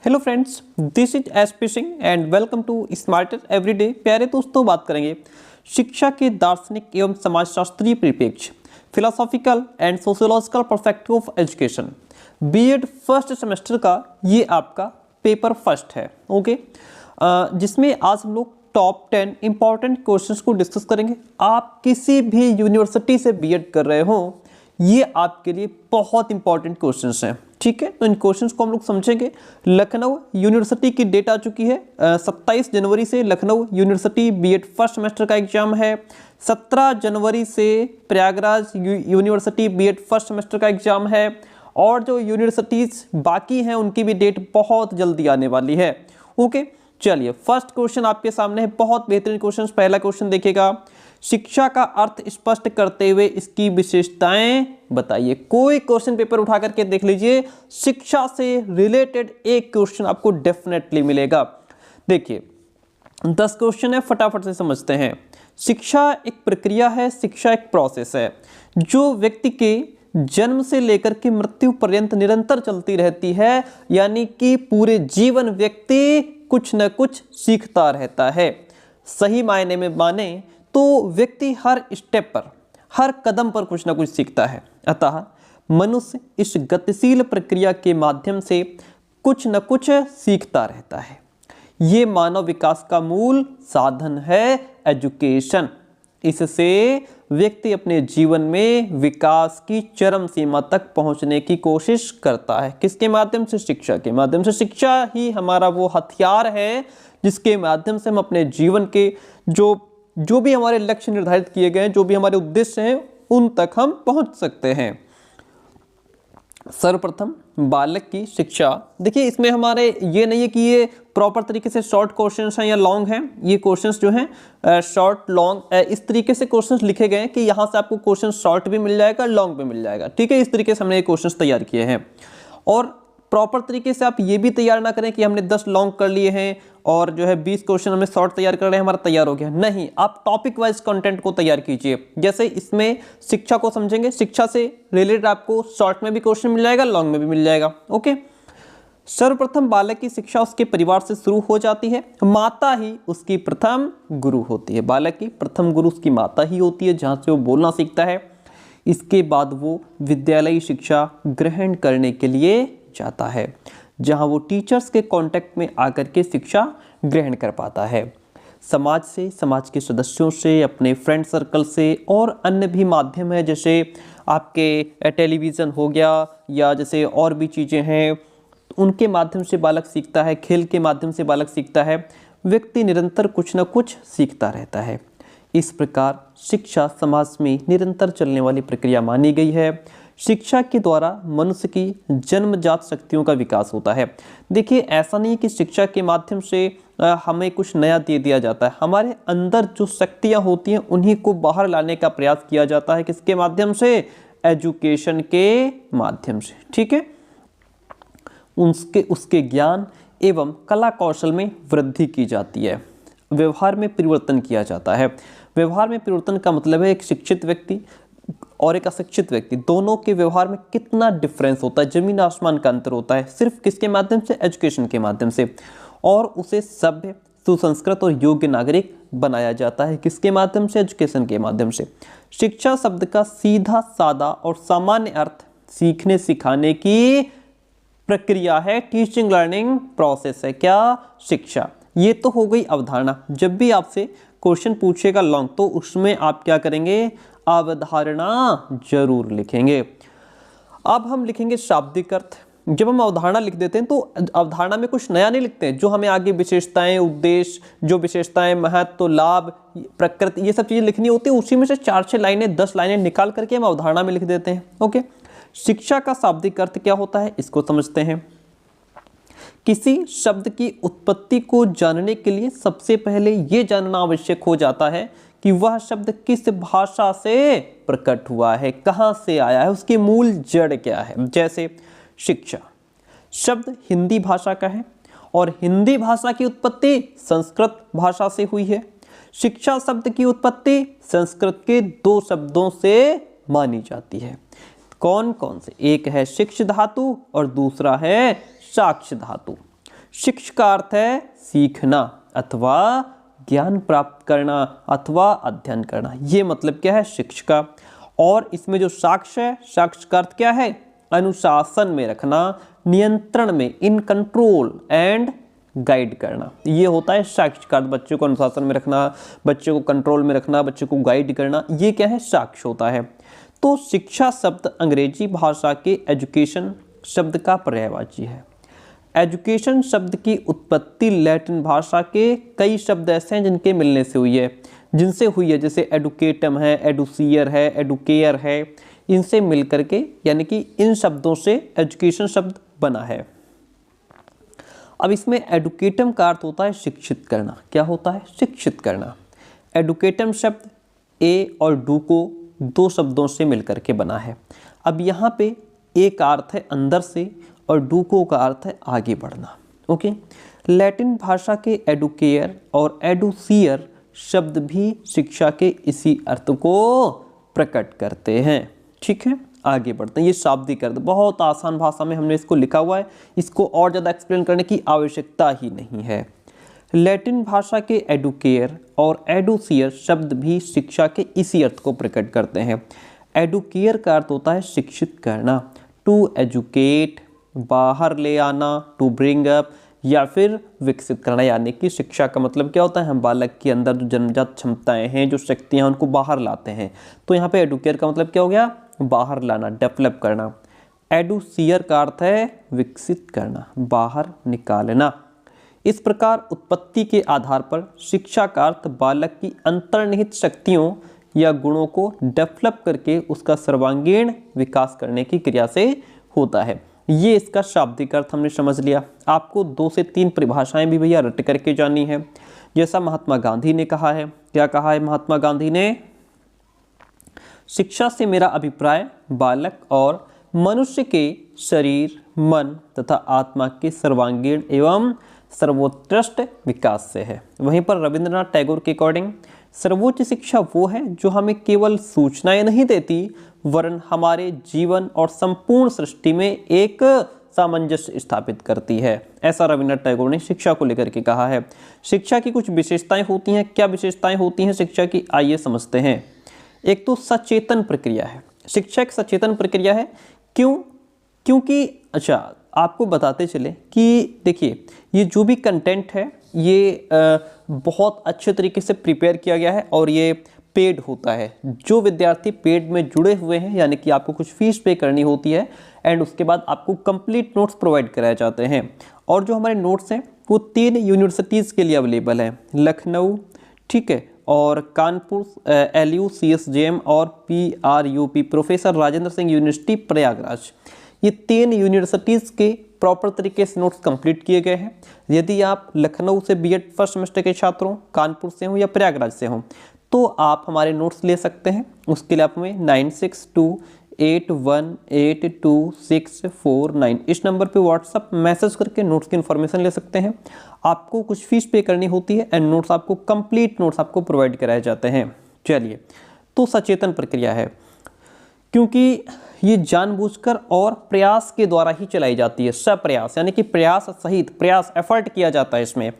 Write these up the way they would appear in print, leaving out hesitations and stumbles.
Hello friends, this is SP Singh and welcome to Smarter Everyday. प्यारे दोस्तों, बात करेंगे शिक्षा के दार्शनिक एवं समाजशास्त्रीय परिप्रेक्ष्य, philosophical and sociological perspective of education. BEd first semester का ये आपका पेपर फर्स्ट है। ओके, जिसमें आज हम लोग टॉप 10 इंपॉर्टेंट क्वेश्चंस को डिस्कस करेंगे। आप किसी भी यूनिवर्सिटी से बीएड कर रहे हो, ये आपके लिए बहुत इंपॉर्टेंट क्वेश्चंस हैं। ठीक है, तो इन क्वेश्चंस को हम लोग समझेंगे। लखनऊ यूनिवर्सिटी की डेट आ चुकी है। 27 जनवरी से Lucknow university BEd first semester का एग्जाम है। 17 जनवरी से Prayagraj university BEd first semester का एग्जाम है। और जो यूनिवर्सिटीज बाकी हैं उनकी भी डेट बहुत जल्दी आने वाली है। ओके, चलिए फर्स्ट क्वेश्चन आपके सामने है, बहुत बेहतरीन क्वेश्चन। पहला क्वेश्चन देखिएगा, शिक्षा का अर्थ स्पष्ट करते हुए इसकी विशेषताएं बताइए। कोई क्वेश्चन पेपर उठा करके देख लीजिए, शिक्षा से रिलेटेड एक क्वेश्चन आपको डेफिनेटली मिलेगा। देखिए 10 क्वेश्चन है, फटाफट से समझते हैं। शिक्षा एक प्रक्रिया है, शिक्षा एक प्रोसेस है जो व्यक्ति के जन्म से लेकर के मृत्यु पर्यंत निरंतर चलती रहती है। यानी कि पूरे जीवन व्यक्ति कुछ न कुछ सीखता रहता है। सही मायने में माने तो व्यक्ति हर स्टेप पर, हर कदम पर कुछ ना कुछ सीखता है। अतः मनुष्य इस गतिशील प्रक्रिया के माध्यम से कुछ न कुछ सीखता रहता है। ये मानव विकास का मूल साधन है, एजुकेशन। इससे व्यक्ति अपने जीवन में विकास की चरम सीमा तक पहुंचने की कोशिश करता है। किसके माध्यम से? शिक्षा के माध्यम से। शिक्षा ही हमारा वो हथियार है जिसके माध्यम से हम अपने जीवन के जो भी हमारे लक्ष्य निर्धारित किए गए हैं, जो भी हमारे उद्देश्य हैं, उन तक हम पहुंच सकते हैं। सर्वप्रथम बालक की शिक्षा। देखिए इसमें हमारे ये नहीं है कि ये प्रॉपर तरीके से शॉर्ट क्वेश्चंस हैं या लॉन्ग हैं। ये क्वेश्चंस जो हैं शॉर्ट लॉन्ग इस तरीके से क्वेश्चंस लिखे गए हैं कि यहाँ से आपको क्वेश्चन शॉर्ट भी मिल जाएगा, लॉन्ग भी मिल जाएगा। ठीक है, इस तरीके से हमने ये क्वेश्चंस तैयार किए हैं। और प्रॉपर तरीके से आप ये भी तैयार ना करें कि हमने 10 लॉन्ग कर लिए हैं और जो है 20 क्वेश्चन हमने शॉर्ट तैयार कर रहे हैं, हमारा तैयार हो गया। नहीं, आप टॉपिक वाइज कंटेंट को तैयार कीजिए। जैसे इसमें शिक्षा को समझेंगे, शिक्षा से रिलेटेड आपको शॉर्ट में भी क्वेश्चन मिल जाएगा, लॉन्ग में भी मिल जाएगा। ओके, सर्वप्रथम बालक की शिक्षा उसके परिवार से शुरू हो जाती है। माता ही उसकी प्रथम गुरु होती है। बालक की प्रथम गुरु उसकी माता ही होती है, जहाँ से वो बोलना सीखता है। इसके बाद वो विद्यालयी शिक्षा ग्रहण करने के लिए जाता है, जहां वो टीचर्स के कांटेक्ट में आकर के शिक्षा ग्रहण कर पाता है। समाज से, समाज के सदस्यों से, अपने फ्रेंड सर्कल से और अन्य भी माध्यम है, जैसे आपके टेलीविज़न हो गया या जैसे और भी चीज़ें हैं, उनके माध्यम से बालक सीखता है। खेल के माध्यम से बालक सीखता है। व्यक्ति निरंतर कुछ न कुछ सीखता रहता है। इस प्रकार शिक्षा समाज में निरंतर चलने वाली प्रक्रिया मानी गई है। शिक्षा के द्वारा मनुष्य की जन्मजात शक्तियों का विकास होता है। देखिए ऐसा नहीं कि शिक्षा के माध्यम से हमें कुछ नया दे दिया जाता है। हमारे अंदर जो शक्तियां होती हैं उन्हीं को बाहर लाने का प्रयास किया जाता है। किसके माध्यम से? एजुकेशन के माध्यम से। ठीक है, उसके ज्ञान एवं कला कौशल में वृद्धि की जाती है। व्यवहार में परिवर्तन किया जाता है। व्यवहार में परिवर्तन का मतलब है एक शिक्षित व्यक्ति और एक अशिक्षित व्यक्ति, दोनों के व्यवहार में कितना डिफरेंस होता है, जमीन आसमान का अंतर होता है। सिर्फ किसके माध्यम से? एजुकेशन के माध्यम से। और उसे सभ्य, सुसंस्कृत और योग्य नागरिक बनाया जाता है। किसके माध्यम से? एजुकेशन के माध्यम से। शिक्षा शब्द का सीधा सादा और सामान्य अर्थ सीखने सिखाने की प्रक्रिया है। टीचिंग लर्निंग प्रोसेस है। क्या? शिक्षा। ये तो हो गई अवधारणा। जब भी आपसे क्वेश्चन पूछेगा लॉन्ग, तो उसमें आप क्या करेंगे? अवधारणा जरूर लिखेंगे। अब हम लिखेंगे शाब्दिक अर्थ। जब हम अवधारणा लिख देते हैं तो अवधारणा में कुछ नया नहीं लिखते हैं। जो हमें आगे विशेषताएं, उद्देश्य, जो विशेषताएं, महत्व, लाभ, प्रकृति, ये सब चीजें लिखनी होती है, उसी में से 4-6 लाइनें, 10 लाइनें निकाल करके हम अवधारणा में लिख देते हैं। ओके, शिक्षा का शाब्दिक अर्थ क्या होता है, इसको समझते हैं। किसी शब्द की उत्पत्ति को जानने के लिए सबसे पहले यह जानना आवश्यक हो जाता है कि वह शब्द किस भाषा से प्रकट हुआ है, कहाँ से आया है, उसकी मूल जड़ क्या है। जैसे शिक्षा शब्द हिंदी भाषा का है और हिंदी भाषा की उत्पत्ति संस्कृत भाषा से हुई है। शिक्षा शब्द की उत्पत्ति संस्कृत के 2 शब्दों से मानी जाती है। कौन कौन से? एक है शिक्ष धातु और दूसरा है साक्ष धातु। शिक्ष का अर्थ है सीखना अथवा ज्ञान प्राप्त करना अथवा अध्ययन करना, ये मतलब क्या है शिक्ष का। और इसमें जो साक्ष्य है, साक्ष्य का अर्थ क्या है, अनुशासन में रखना, नियंत्रण में, इन कंट्रोल एंड गाइड करना, ये होता है साक्ष्य का अर्थ। बच्चे को अनुशासन में रखना, बच्चे को कंट्रोल में रखना, बच्चे को गाइड करना, ये क्या है साक्ष्य होता है। तो शिक्षा शब्द अंग्रेजी भाषा के एजुकेशन शब्द का पर्यायवाची है। एजुकेशन शब्द की उत्पत्ति लैटिन भाषा के कई शब्द ऐसे हैं जिनके मिलने से हुई है, जैसे एडुकेटम है, एडुसियर है, एडुकेयर है, इनसे मिल करके यानी कि इन शब्दों से एजुकेशन शब्द बना है। अब इसमें एडुकेटम का अर्थ होता है शिक्षित करना। क्या होता है, शिक्षित करना। एडुकेटम शब्द ए और डू को दो शब्दों से मिलकर के बना है। अब यहाँ पे ए का अर्थ है अंदर से और डू को का अर्थ है आगे बढ़ना। ओके, लैटिन भाषा के एडुकेयर और एडुसियर शब्द भी शिक्षा के इसी अर्थ को प्रकट करते हैं। ठीक है, आगे बढ़ते हैं। ये शाब्दिक अर्थ बहुत आसान भाषा में हमने इसको लिखा हुआ है, इसको और ज़्यादा एक्सप्लेन करने की आवश्यकता ही नहीं है। लैटिन भाषा के एडुकेयर और एडुसियर शब्द भी शिक्षा के इसी अर्थ को प्रकट करते हैं। एडुकेयर का अर्थ होता है शिक्षित करना, टू एजुकेट, बाहर ले आना, टू ब्रिंग अप, या फिर विकसित करना। यानी कि शिक्षा का मतलब क्या होता है, हम बालक के अंदर जो जन्मजात क्षमताएं हैं, जो शक्तियां हैं, उनको बाहर लाते हैं। तो यहाँ पे एडुकेयर का मतलब क्या हो गया, बाहर लाना, डेवलप करना। एडुसियर का अर्थ है विकसित करना, बाहर निकालना। इस प्रकार उत्पत्ति के आधार पर शिक्षा का अर्थ बालक की अंतर्निहित शक्तियों या गुणों को डेवलप करके उसका सर्वांगीण विकास करने की क्रिया से होता है। ये इसका शाब्दिक अर्थ हमने समझ लिया। आपको 2 से 3 परिभाषाएं भी भैया रट करके जानी है। जैसा महात्मा गांधी ने कहा है, क्या कहा है महात्मा गांधी ने, शिक्षा से मेरा अभिप्राय बालक और मनुष्य के शरीर, मन तथा आत्मा के सर्वांगीण एवं सर्वोत्कृष्ट विकास से है। वहीं पर रविंद्रनाथ टैगोर के अकॉर्डिंग सर्वोच्च शिक्षा वो है जो हमें केवल सूचनाएं नहीं देती वरन हमारे जीवन और संपूर्ण सृष्टि में एक सामंजस्य स्थापित करती है। ऐसा रविंद्रनाथ टैगोर ने शिक्षा को लेकर के कहा है। शिक्षा की कुछ विशेषताएं होती हैं। क्या विशेषताएं होती हैं शिक्षा की, आइए समझते हैं। एक तो सचेतन प्रक्रिया है। शिक्षा एक सचेतन प्रक्रिया है। क्योंकि अच्छा आपको बताते चले कि देखिए ये जो भी कंटेंट है ये बहुत अच्छे तरीके से प्रिपेयर किया गया है और ये पेड होता है। जो विद्यार्थी पेड में जुड़े हुए हैं यानी कि आपको कुछ फीस पे करनी होती है एंड उसके बाद आपको कंप्लीट नोट्स प्रोवाइड कराए जाते हैं। और जो हमारे नोट्स हैं वो 3 यूनिवर्सिटीज़ के लिए अवेलेबल है, लखनऊ, ठीक है, और कानपुर, LU, CSJM और PRUP, professor Rajendra Singh university Prayagraj. ये 3 यूनिवर्सिटीज़ के प्रॉपर तरीके से नोट्स कंप्लीट किए गए हैं। यदि आप लखनऊ से BEd फर्स्ट सेमेस्टर के छात्र हों, कानपुर से हों या प्रयागराज से हों तो आप हमारे नोट्स ले सकते हैं। उसके लिए आप हमें 9628182649 इस नंबर पे व्हाट्सअप मैसेज करके नोट्स की इन्फॉर्मेशन ले सकते हैं। आपको कुछ फीस पे करनी होती है एंड नोट्स आपको कंप्लीट नोट्स आपको प्रोवाइड कराए जाते हैं। चलिए, तो सचेतन प्रक्रिया है क्योंकि ये जानबूझकर और प्रयास के द्वारा ही चलाई जाती है। सप्रयास यानी कि प्रयास सहित प्रयास एफर्ट किया जाता है इसमें।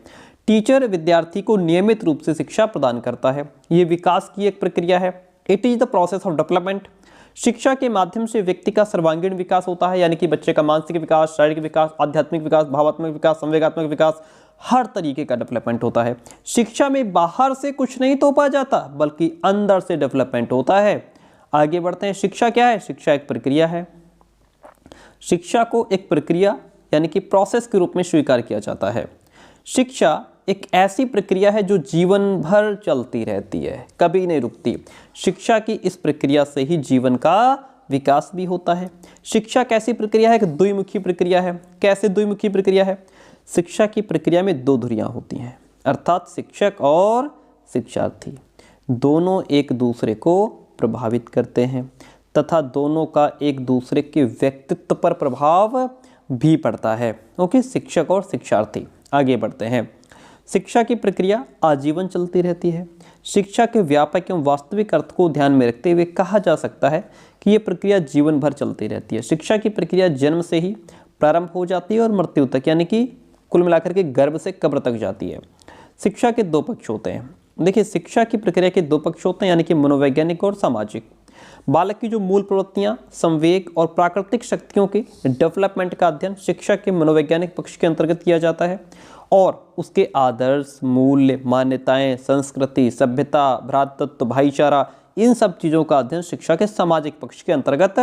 टीचर विद्यार्थी को नियमित रूप से शिक्षा प्रदान करता है। ये विकास की एक प्रक्रिया है। It is the process of development. शिक्षा के माध्यम से व्यक्ति का सर्वांगीण विकास होता है यानी कि बच्चे का मानसिक विकास, शारीरिक विकास, आध्यात्मिक विकास, भावात्मक विकास, संवेगात्मक विकास, हर तरीके का डेवलपमेंट होता है। शिक्षा में बाहर से कुछ नहीं तोपा जाता बल्कि अंदर से डेवलपमेंट होता है। आगे बढ़ते हैं। शिक्षा क्या है? शिक्षा एक प्रक्रिया है। शिक्षा को एक प्रक्रिया यानी कि प्रोसेस के रूप में स्वीकार किया जाता है। शिक्षा एक ऐसी प्रक्रिया है जो जीवन भर चलती रहती है, कभी नहीं रुकती। शिक्षा की इस प्रक्रिया से ही जीवन का विकास भी होता है। शिक्षा कैसी प्रक्रिया है? एक द्विमुखी प्रक्रिया है। कैसे द्विमुखी प्रक्रिया है? शिक्षा की प्रक्रिया में 2 धुरियां होती हैं, अर्थात शिक्षक और शिक्षार्थी दोनों एक दूसरे को प्रभावित करते हैं तथा दोनों का एक दूसरे के व्यक्तित्व पर प्रभाव भी पड़ता है। ओके, शिक्षक और शिक्षार्थी। आगे बढ़ते हैं। शिक्षा की प्रक्रिया आजीवन चलती रहती है। शिक्षा के व्यापक एवं वास्तविक अर्थ को ध्यान में रखते हुए कहा जा सकता है कि ये प्रक्रिया जीवन भर चलती रहती है। शिक्षा की प्रक्रिया जन्म से ही प्रारंभ हो जाती है और मृत्यु तक यानी कि कुल मिलाकर के गर्भ से कब्र तक जाती है। शिक्षा के दो पक्ष होते हैं। देखिए, शिक्षा की प्रक्रिया के दो पक्ष होते हैं, यानी कि मनोवैज्ञानिक और सामाजिक। बालक की जो मूल प्रवृत्तियां, संवेग और प्राकृतिक शक्तियों के डेवलपमेंट का अध्ययन शिक्षा के मनोवैज्ञानिक पक्ष के अंतर्गत किया जाता है, और उसके आदर्श, मूल्य, मान्यताएं, संस्कृति, सभ्यता, भ्रातृत्व, भाईचारा, इन सब चीज़ों का अध्ययन शिक्षा के सामाजिक पक्ष के अंतर्गत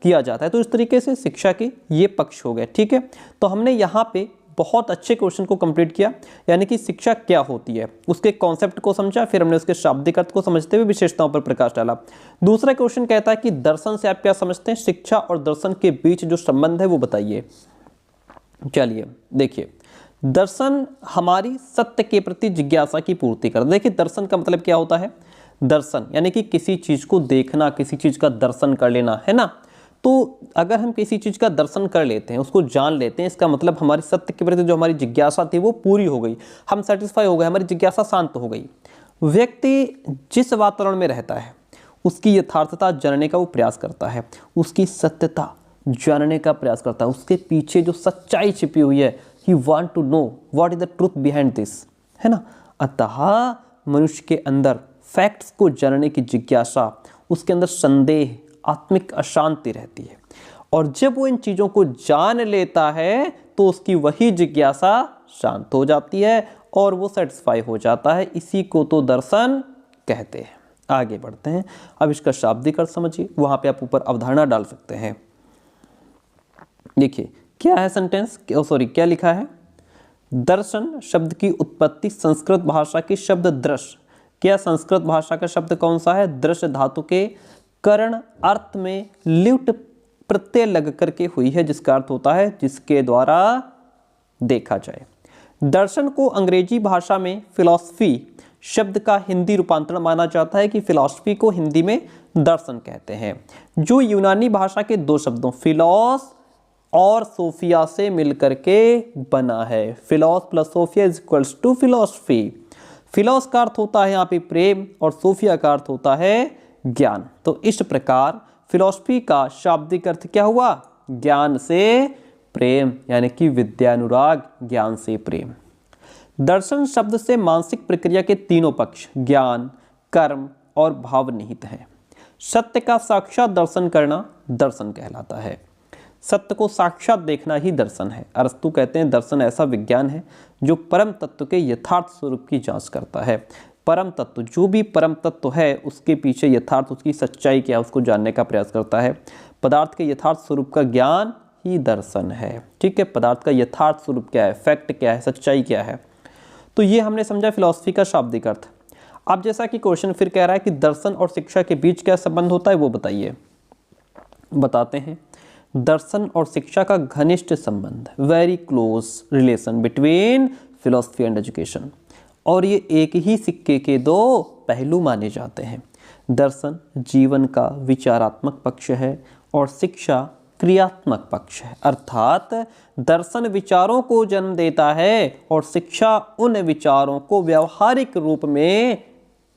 किया जाता है। तो इस तरीके से शिक्षा के ये पक्ष हो गए। ठीक है, तो हमने यहाँ पे बहुत अच्छे क्वेश्चन को कंप्लीट किया, यानी कि शिक्षा क्या होती है, उसके कॉन्सेप्ट को समझा, फिर हमने उसके शाब्दिक अर्थ को समझते हुए विशेषताओं पर प्रकाश डाला। दूसरा क्वेश्चन कहता है कि दर्शन से आप क्या समझते हैं, शिक्षा और दर्शन के बीच जो संबंध है वो बताइए। चलिए देखिए, दर्शन हमारी सत्य के प्रति जिज्ञासा की पूर्ति कर। देखिए, दर्शन का मतलब क्या होता है, दर्शन यानी कि किसी चीज को देखना, किसी चीज का दर्शन कर लेना, है ना। तो अगर हम किसी चीज का दर्शन कर लेते हैं, उसको जान लेते हैं, इसका मतलब हमारी सत्य के प्रति जो हमारी जिज्ञासा थी वो पूरी हो गई, हम सेटिस्फाई हो गए, हमारी जिज्ञासा शांत हो गई। व्यक्ति जिस वातावरण में रहता है उसकी यथार्थता जानने का वो प्रयास करता है, उसकी सत्यता जानने का प्रयास करता है, उसके पीछे जो सच्चाई छिपी हुई है, he want to know what is the truth behind this, है ना। अतः मनुष्य के अंदर फैक्ट्स को जानने की जिज्ञासा, उसके अंदर संदेह, आत्मिक अशांति रहती है, और जब वो इन चीज़ों को जान लेता है तो उसकी वही जिज्ञासा शांत हो जाती है और वो सेटिस्फाई हो जाता है। इसी को तो दर्शन कहते हैं। आगे बढ़ते हैं, अब इसका शाब्दिक अर्थ समझिए, वहाँ पे आप ऊपर अवधारणा डाल सकते हैं। देखिए क्या है सेंटेंस, क्या लिखा है, दर्शन शब्द की उत्पत्ति संस्कृत भाषा के शब्द दृश्य, क्या संस्कृत भाषा का शब्द कौन सा है, दृश्य धातु के करण अर्थ में लिट प्रत्यय लग करके हुई है, जिसका अर्थ होता है जिसके द्वारा देखा जाए। दर्शन को अंग्रेजी भाषा में फिलॉसफी शब्द का हिंदी रूपांतरण माना जाता है, कि फिलॉसफी को हिंदी में दर्शन कहते हैं, जो यूनानी भाषा के दो शब्दों फिलॉस और सोफिया से मिलकर के बना है। Philos plus sophia is equals to philosophy. Philos का अर्थ होता है यहाँ पे प्रेम, और सोफिया का अर्थ होता है ज्ञान। तो इस प्रकार फिलॉसफी का शाब्दिक अर्थ क्या हुआ, ज्ञान से प्रेम, यानी कि विद्यानुराग, ज्ञान से प्रेम। दर्शन शब्द से मानसिक प्रक्रिया के तीनों पक्ष ज्ञान, कर्म और भाव निहित हैं। सत्य का साक्षात दर्शन करना दर्शन कहलाता है। सत्य को साक्षात देखना ही दर्शन है। अरस्तु कहते हैं दर्शन ऐसा विज्ञान है जो परम तत्व के यथार्थ स्वरूप की जांच करता है। परम तत्व, जो भी परम तत्व है उसके पीछे यथार्थ, उसकी सच्चाई क्या है, उसको जानने का प्रयास करता है। पदार्थ के यथार्थ स्वरूप का ज्ञान ही दर्शन है। ठीक है, पदार्थ का यथार्थ स्वरूप क्या है, फैक्ट क्या है, सच्चाई क्या है। तो ये हमने समझा फिलॉसफी का शाब्दिक अर्थ। अब जैसा कि क्वेश्चन फिर कह रहा है कि दर्शन और शिक्षा के बीच क्या संबंध होता है वो बताइए। बताते हैं, दर्शन और शिक्षा का घनिष्ठ संबंध, very close relation between philosophy and education, और ये एक ही सिक्के के दो पहलू माने जाते हैं। दर्शन जीवन का विचारात्मक पक्ष है और शिक्षा क्रियात्मक पक्ष है, अर्थात दर्शन विचारों को जन्म देता है और शिक्षा उन विचारों को व्यवहारिक रूप में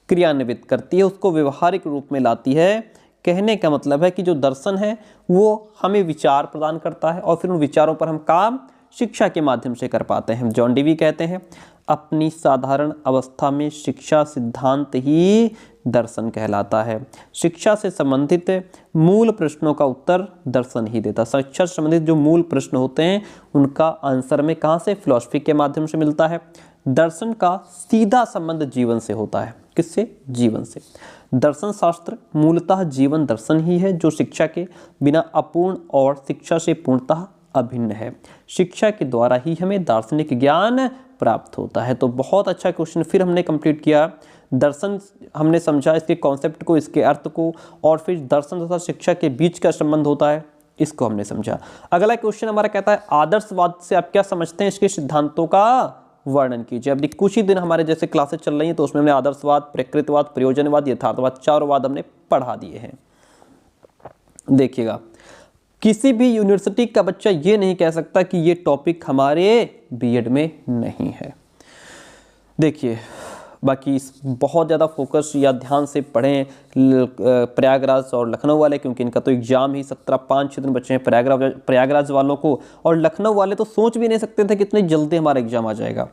क्रियान्वित करती है, उसको व्यवहारिक रूप में लाती है। कहने का मतलब है कि जो दर्शन है वो हमें विचार प्रदान करता है और फिर उन विचारों पर हम काम शिक्षा के माध्यम से कर पाते हैं। जॉन डीवी कहते हैं, अपनी साधारण अवस्था में शिक्षा सिद्धांत ही दर्शन कहलाता है। शिक्षा से संबंधित मूल प्रश्नों का उत्तर दर्शन ही देता है। शिक्षा से संबंधित जो मूल प्रश्न होते हैं उनका आंसर में कहाँ से, फिलॉसफी के माध्यम से मिलता है। दर्शन का सीधा संबंध जीवन से होता है। किससे? जीवन से। दर्शन शास्त्र मूलतः जीवन दर्शन ही है, जो शिक्षा के बिना अपूर्ण और शिक्षा से पूर्णतः अभिन्न है। शिक्षा के द्वारा ही हमें दार्शनिक ज्ञान प्राप्त होता है। तो बहुत अच्छा क्वेश्चन फिर हमने कंप्लीट किया। दर्शन हमने समझा, इसके कॉन्सेप्ट को, इसके अर्थ को, और फिर दर्शन तथा शिक्षा के बीच का संबंध होता है, इसको हमने समझा। अगला क्वेश्चन हमारा कहता है, आदर्शवाद से आप क्या समझते हैं, इसके सिद्धांतों का वर्णन कीजिए। अब कुछ ही दिन हमारे जैसे क्लासेस चल रही हैं तो उसमें हमने आदर्शवाद, प्रकृतिवाद, प्रयोजनवाद, यथार्थवाद, चारों वाद हमने पढ़ा दिए हैं। देखिएगा, किसी भी यूनिवर्सिटी का बच्चा ये नहीं कह सकता कि ये टॉपिक हमारे बीएड में नहीं है। देखिए, बाकी बहुत ज़्यादा फोकस या ध्यान से पढ़ें प्रयागराज और लखनऊ वाले, क्योंकि इनका तो एग्जाम ही 5-6 दिन बचे हैं प्रयागराज वालों को, और लखनऊ वाले तो सोच भी नहीं सकते थे कि इतनी जल्दी हमारा एग्जाम आ जाएगा।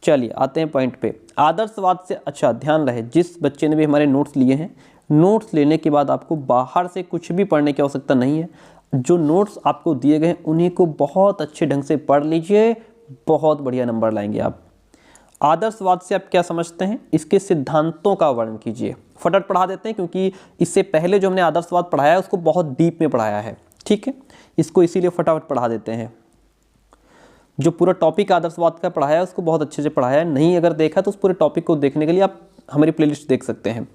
चलिए आते हैं पॉइंट पे। आदर्शवाद से अच्छा ध्यान रहे, जिस बच्चे ने भी हमारे नोट्स लिए हैं, नोट्स लेने के बाद आपको बाहर से कुछ भी पढ़ने की आवश्यकता नहीं है। जो नोट्स आपको दिए गए हैं उन्हीं को बहुत अच्छे ढंग से पढ़ लीजिए, बहुत बढ़िया नंबर लाएंगे आप। आदर्शवाद से आप क्या समझते हैं, इसके सिद्धांतों का वर्णन कीजिए। फटाफट पढ़ा देते हैं, क्योंकि इससे पहले जो हमने आदर्शवाद पढ़ाया है उसको बहुत डीप में पढ़ाया है, ठीक है, इसको इसीलिए फटाफट पढ़ा देते हैं। जो पूरा टॉपिक आदर्शवाद का पढ़ाया है उसको बहुत अच्छे से पढ़ाया है, नहीं अगर देखा तो उस पूरे टॉपिक को देखने के लिए आप हमारी प्लेलिस्ट देख सकते हैं।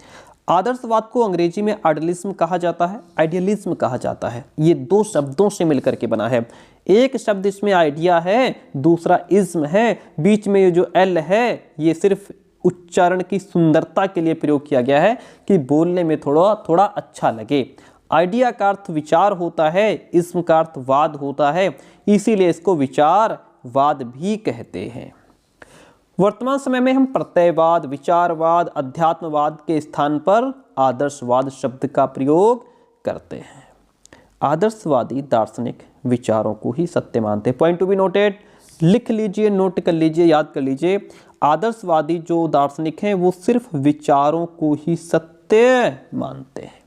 आदर्शवाद को अंग्रेजी में आइडियलिज्म कहा जाता है, आइडियलिज्म कहा जाता है। ये दो शब्दों से मिलकर के बना है। एक शब्द इसमें आइडिया है, दूसरा इज्म है, बीच में ये जो एल है ये सिर्फ उच्चारण की सुंदरता के लिए प्रयोग किया गया है कि बोलने में थोड़ा थोड़ा अच्छा लगे। आइडिया का अर्थ विचार होता है, इज्म का अर्थ वाद होता है, इसीलिए इसको विचारवाद भी कहते हैं। वर्तमान समय में हम प्रत्ययवाद, विचारवाद, अध्यात्मवाद के स्थान पर आदर्शवाद शब्द का प्रयोग करते हैं। आदर्शवादी दार्शनिक विचारों को ही सत्य मानते हैं। पॉइंट टू बी नोटेड, लिख लीजिए, नोट कर लीजिए, याद कर लीजिए। आदर्शवादी जो दार्शनिक हैं वो सिर्फ विचारों को ही सत्य मानते हैं।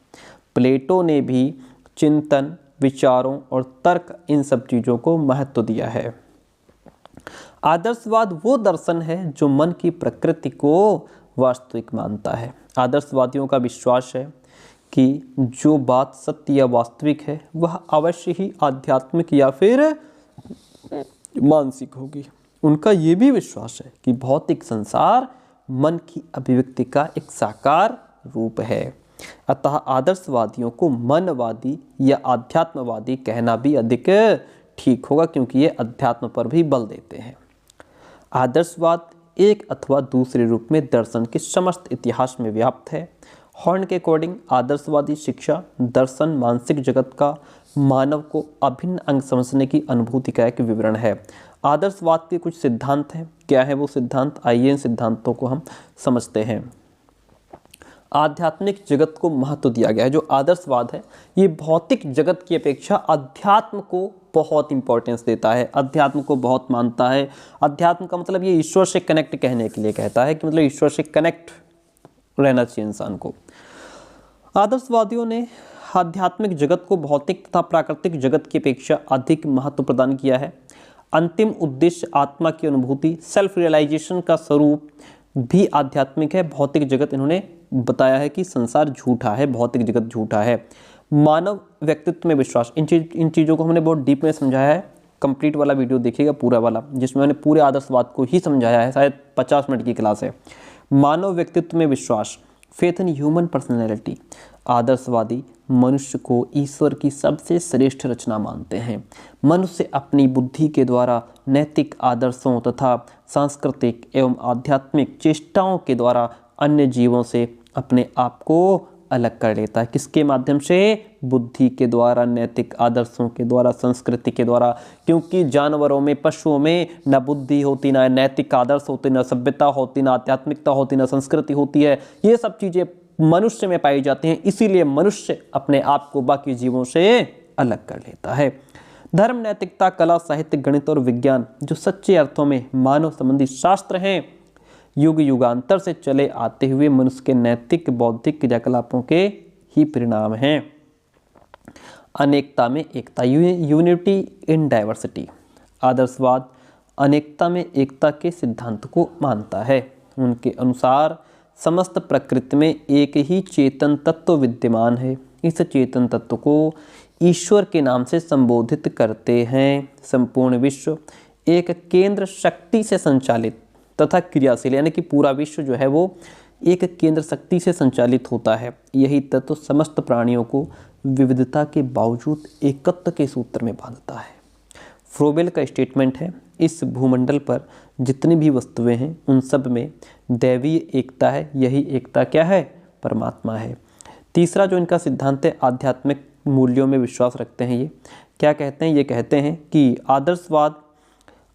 प्लेटो ने भी चिंतन, विचारों और तर्क, इन सब चीज़ों को महत्व दिया है। आदर्शवाद वो दर्शन है जो मन की प्रकृति को वास्तविक मानता है। आदर्शवादियों का विश्वास है कि जो बात सत्य या वास्तविक है वह अवश्य ही आध्यात्मिक या फिर मानसिक होगी। उनका ये भी विश्वास है कि भौतिक संसार मन की अभिव्यक्ति का एक साकार रूप है। अतः आदर्शवादियों को मनवादी या आध्यात्मवादी कहना भी अधिक ठीक होगा, क्योंकि ये अध्यात्म पर भी बल देते हैं। आदर्शवाद एक अथवा दूसरे रूप में दर्शन के समस्त इतिहास में व्याप्त है। हॉर्न के अकॉर्डिंग आदर्शवादी शिक्षा दर्शन मानसिक जगत का मानव को अभिन्न अंग समझने की अनुभूति का एक विवरण है। आदर्शवाद के कुछ सिद्धांत हैं। क्या है वो सिद्धांत, आइए इन सिद्धांतों को हम समझते हैं। आध्यात्मिक जगत को महत्व दिया गया है। जो आदर्शवाद है ये भौतिक जगत की अपेक्षा अध्यात्म को बहुत इंपॉर्टेंस देता है, अध्यात्म को बहुत मानता है। अध्यात्म का मतलब ये ईश्वर से कनेक्ट कहने के लिए कहता है कि मतलब ईश्वर से कनेक्ट रहना चाहिए इंसान को। आदर्शवादियों ने आध्यात्मिक जगत को भौतिक तथा प्राकृतिक जगत की अपेक्षा अधिक महत्व प्रदान किया है। अंतिम उद्देश्य आत्मा की अनुभूति, सेल्फ रियलाइजेशन का स्वरूप भी आध्यात्मिक है। भौतिक जगत इन्होंने बताया है कि संसार झूठा है, भौतिक जगत झूठा है। मानव व्यक्तित्व में विश्वास, इन चीज़ों को हमने बहुत डीप में समझाया है। कंप्लीट वाला वीडियो देखिएगा पूरा वाला, जिसमें मैंने पूरे आदर्शवाद को ही समझाया है, शायद 50 मिनट की क्लास है। मानव व्यक्तित्व में विश्वास, फेथ इन ह्यूमन पर्सनैलिटी। आदर्शवादी मनुष्य को ईश्वर की सबसे श्रेष्ठ रचना मानते हैं। मनुष्य अपनी बुद्धि के द्वारा नैतिक आदर्शों तथा सांस्कृतिक एवं आध्यात्मिक चेष्टाओं के द्वारा अन्य जीवों से अपने आप को अलग कर लेता है। किसके माध्यम से? बुद्धि के द्वारा, नैतिक आदर्शों के द्वारा, संस्कृति के द्वारा। क्योंकि जानवरों में, पशुओं में न बुद्धि होती, ना नैतिक आदर्श होते, न सभ्यता होती, ना आध्यात्मिकता होती, ना संस्कृति होती है। ये सब चीज़ें मनुष्य में पाई जाती हैं, इसीलिए मनुष्य अपने आप को बाकी जीवों से अलग कर लेता है। धर्म, नैतिकता, कला, साहित्य, गणित और विज्ञान जो सच्चे अर्थों में मानव संबंधी शास्त्र हैं, युग युगांतर से चले आते हुए मनुष्य के नैतिक बौद्धिक क्रियाकलापों के ही परिणाम हैं। अनेकता में एकता, यूनिटी इन डाइवर्सिटी। आदर्शवाद अनेकता में एकता के सिद्धांत को मानता है। उनके अनुसार समस्त प्रकृति में एक ही चेतन तत्व विद्यमान है। इस चेतन तत्व को ईश्वर के नाम से संबोधित करते हैं। संपूर्ण विश्व एक केंद्र शक्ति से संचालित तथा क्रियाशील, यानी कि पूरा विश्व जो है वो एक केंद्र शक्ति से संचालित होता है। यही तत्व समस्त प्राणियों को विविधता के बावजूद एकत्व के सूत्र में बांधता है। फ्रोबेल का स्टेटमेंट है, इस भूमंडल पर जितनी भी वस्तुएं हैं उन सब में दैवीय एकता है। यही एकता क्या है? परमात्मा है। तीसरा जो इनका सिद्धांत है, आध्यात्मिक मूल्यों में विश्वास रखते हैं। ये क्या कहते हैं? ये कहते हैं कि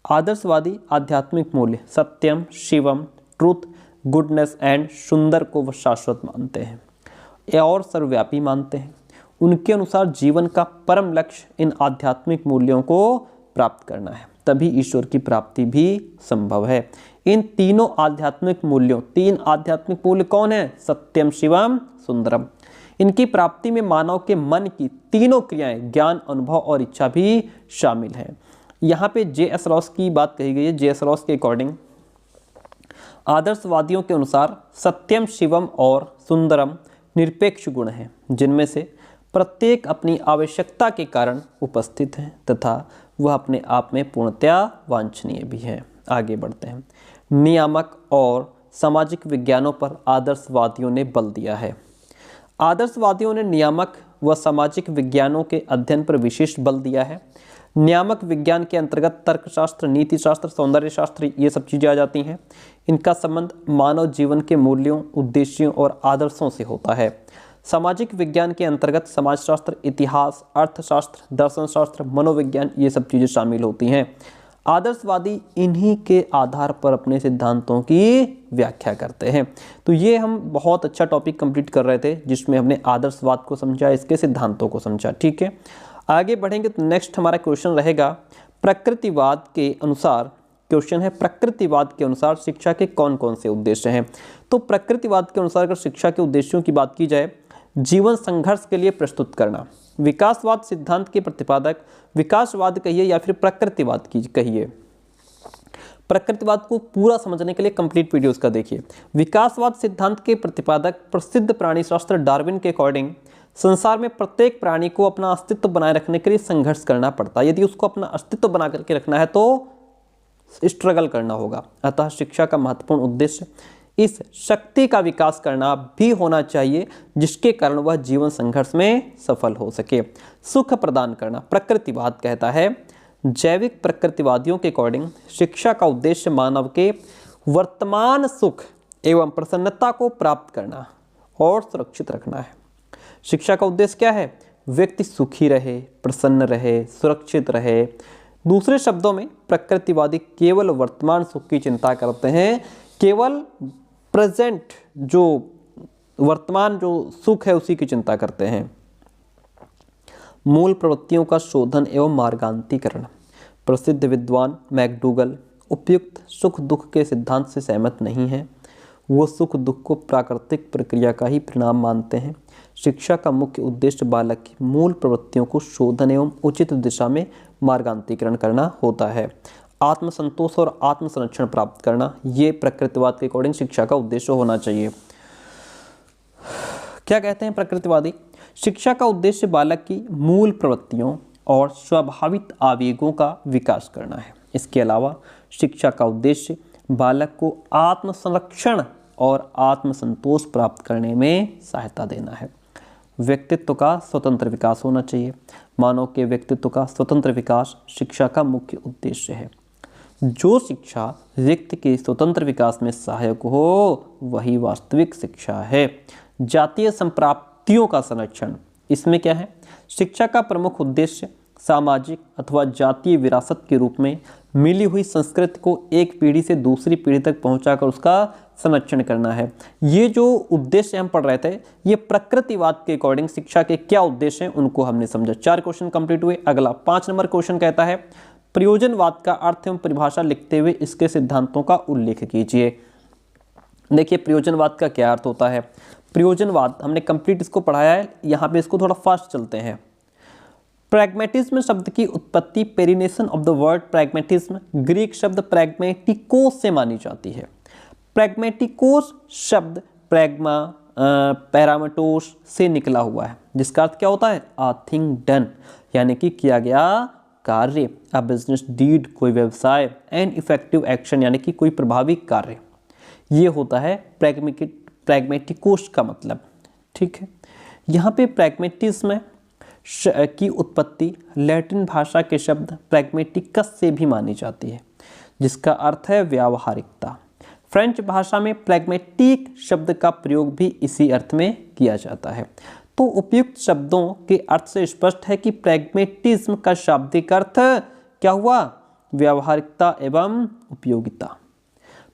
आदर्शवादी आध्यात्मिक मूल्य सत्यम, शिवम, ट्रुथ, गुडनेस एंड सुंदर को वह शाश्वत मानते हैं और सर्वव्यापी मानते हैं। उनके अनुसार जीवन का परम लक्ष्य इन आध्यात्मिक मूल्यों को प्राप्त करना है, तभी ईश्वर की प्राप्ति भी संभव है। इन तीनों आध्यात्मिक मूल्यों, 3 आध्यात्मिक मूल्य कौन है? सत्यम, शिवम, सुंदरम। इनकी प्राप्ति में मानव के मन की तीनों क्रियाएं, ज्ञान, अनुभव और इच्छा भी शामिल है। यहाँ पे J.S. रॉस की बात कही गई है। J.S. रॉस के अकॉर्डिंग आदर्शवादियों के अनुसार सत्यम, शिवम और सुंदरम निरपेक्ष गुण हैं, जिनमें से प्रत्येक अपनी आवश्यकता के कारण उपस्थित है तथा वह अपने आप में पूर्णतया वांछनीय भी है। आगे बढ़ते हैं। नियामक और सामाजिक विज्ञानों पर आदर्शवादियों ने बल दिया है। आदर्शवादियों ने नियामक व सामाजिक विज्ञानों के अध्ययन पर विशेष बल दिया है। नियामक विज्ञान के अंतर्गत तर्कशास्त्र, नीति शास्त्र, सौंदर्य शास्त्र, ये सब चीज़ें आ जाती हैं। इनका संबंध मानव जीवन के मूल्यों, उद्देश्यों और आदर्शों से होता है। सामाजिक विज्ञान के अंतर्गत समाजशास्त्र, इतिहास, अर्थशास्त्र, दर्शन शास्त्र, मनोविज्ञान, ये सब चीज़ें शामिल होती हैं। आदर्शवादी इन्हीं के आधार पर अपने सिद्धांतों की व्याख्या करते हैं। तो ये हम बहुत अच्छा टॉपिक कंप्लीट कर रहे थे, जिसमें हमने आदर्शवाद को समझा, इसके सिद्धांतों को समझा। ठीक है, आगे बढ़ेंगे तो नेक्स्ट हमारा क्वेश्चन रहेगा प्रकृतिवाद के अनुसार। क्वेश्चन है प्रकृतिवाद के अनुसार शिक्षा के कौन कौन से उद्देश्य हैं। तो प्रकृतिवाद के अनुसार अगर शिक्षा के उद्देश्यों की बात की जाए, जीवन संघर्ष के लिए प्रस्तुत करना, विकासवाद सिद्धांत के प्रतिपादक, विकासवाद कहिए या फिर प्रकृतिवाद की कहिए। प्रकृतिवाद को पूरा समझने के लिए कंप्लीट वीडियोस का देखिए। विकासवाद सिद्धांत के प्रतिपादक प्रसिद्ध प्राणी शास्त्र डार्विन के अकॉर्डिंग संसार में प्रत्येक प्राणी को अपना अस्तित्व बनाए रखने के लिए संघर्ष करना पड़ता है। यदि उसको अपना अस्तित्व बना करके रखना है तो स्ट्रगल करना होगा। अतः शिक्षा का महत्वपूर्ण उद्देश्य इस शक्ति का विकास करना भी होना चाहिए, जिसके कारण वह जीवन संघर्ष में सफल हो सके। सुख प्रदान करना, प्रकृतिवाद कहता है। जैविक प्रकृतिवादियों के अकॉर्डिंग शिक्षा का उद्देश्य मानव के वर्तमान सुख एवं प्रसन्नता को प्राप्त करना और सुरक्षित रखना है। शिक्षा का उद्देश्य क्या है? व्यक्ति सुखी रहे, प्रसन्न रहे, सुरक्षित रहे। दूसरे शब्दों में प्रकृतिवादी केवल वर्तमान सुख की चिंता करते हैं, केवल प्रेजेंट जो वर्तमान जो सुख है उसी की चिंता करते हैं। मूल प्रवृत्तियों का शोधन एवं मार्गांतीकरण, प्रसिद्ध विद्वान मैकडूगल उपयुक्त सुख दुख के सिद्धांत से सहमत नहीं है। वो सुख दुख को प्राकृतिक प्रक्रिया का ही परिणाम मानते हैं। शिक्षा का मुख्य उद्देश्य बालक की मूल प्रवृत्तियों को शोधन एवं उचित दिशा में मार्गांतीकरण करना होता है। आत्मसंतोष और आत्मसंरक्षण प्राप्त करना, ये प्रकृतिवाद के अकॉर्डिंग शिक्षा का उद्देश्य होना चाहिए। क्या कहते हैं प्रकृतिवादी? शिक्षा का उद्देश्य बालक की मूल प्रवृत्तियों और स्वाभाविक आवेगों का विकास करना है। इसके अलावा शिक्षा का उद्देश्य बालक को आत्मसंरक्षण और आत्मसंतोष प्राप्त करने में सहायता देना है। व्यक्तित्व का स्वतंत्र विकास होना चाहिए। मानव के व्यक्तित्व का स्वतंत्र विकास शिक्षा का मुख्य उद्देश्य है। जो शिक्षा व्यक्ति के स्वतंत्र विकास में सहायक हो वही वास्तविक शिक्षा है। जातीय संप्राप्तियों का संरक्षण, इसमें क्या है? शिक्षा का प्रमुख उद्देश्य सामाजिक अथवा जातीय विरासत के रूप में मिली हुई संस्कृति को एक पीढ़ी से दूसरी पीढ़ी तक पहुंचाकर उसका संरक्षण करना है। ये जो उद्देश्य हम पढ़ रहे थे, ये प्रकृतिवाद के अकॉर्डिंग शिक्षा के क्या उद्देश्य हैं उनको हमने समझा। 4 क्वेश्चन कंप्लीट हुए। अगला 5 नंबर क्वेश्चन कहता है प्रयोजनवाद का अर्थ एवं परिभाषा लिखते हुए इसके सिद्धांतों का उल्लेख कीजिए। देखिए प्रयोजनवाद का क्या अर्थ होता है। प्रयोजनवाद हमने कंप्लीट इसको पढ़ाया है, यहाँ पे इसको थोड़ा फास्ट चलते हैं। प्रैग्मेटिज्म शब्द की उत्पत्ति, perennation of the word pragmatism, Greek शब्द प्रैग्मेटिकोस से मानी जाती है। प्रैग्मेटिकोस शब्द प्रैग्मा पैरामेटोस से निकला हुआ है, जिसका अर्थ क्या होता है? अ थिंग डन, यानी कि किया गया कार्य। अ बिजनेस डीड, कोई व्यवसाय। एन इफेक्टिव एक्शन, यानी कि कोई प्रभावी कार्य। ये होता है प्रैग्मेटिकोस का मतलब। ठीक है, यहाँ पे प्रैग्मेटिज्म की उत्पत्ति लैटिन भाषा के शब्द प्रैग्मेटिकस से भी मानी जाती है, जिसका अर्थ है व्यावहारिकता। फ्रेंच भाषा में प्रैग्मेटिक शब्द का प्रयोग भी इसी अर्थ में किया जाता है। तो उपयुक्त शब्दों के अर्थ से स्पष्ट है कि प्रैग्मेटिज्म का शाब्दिक अर्थ क्या हुआ? व्यावहारिकता एवं उपयोगिता।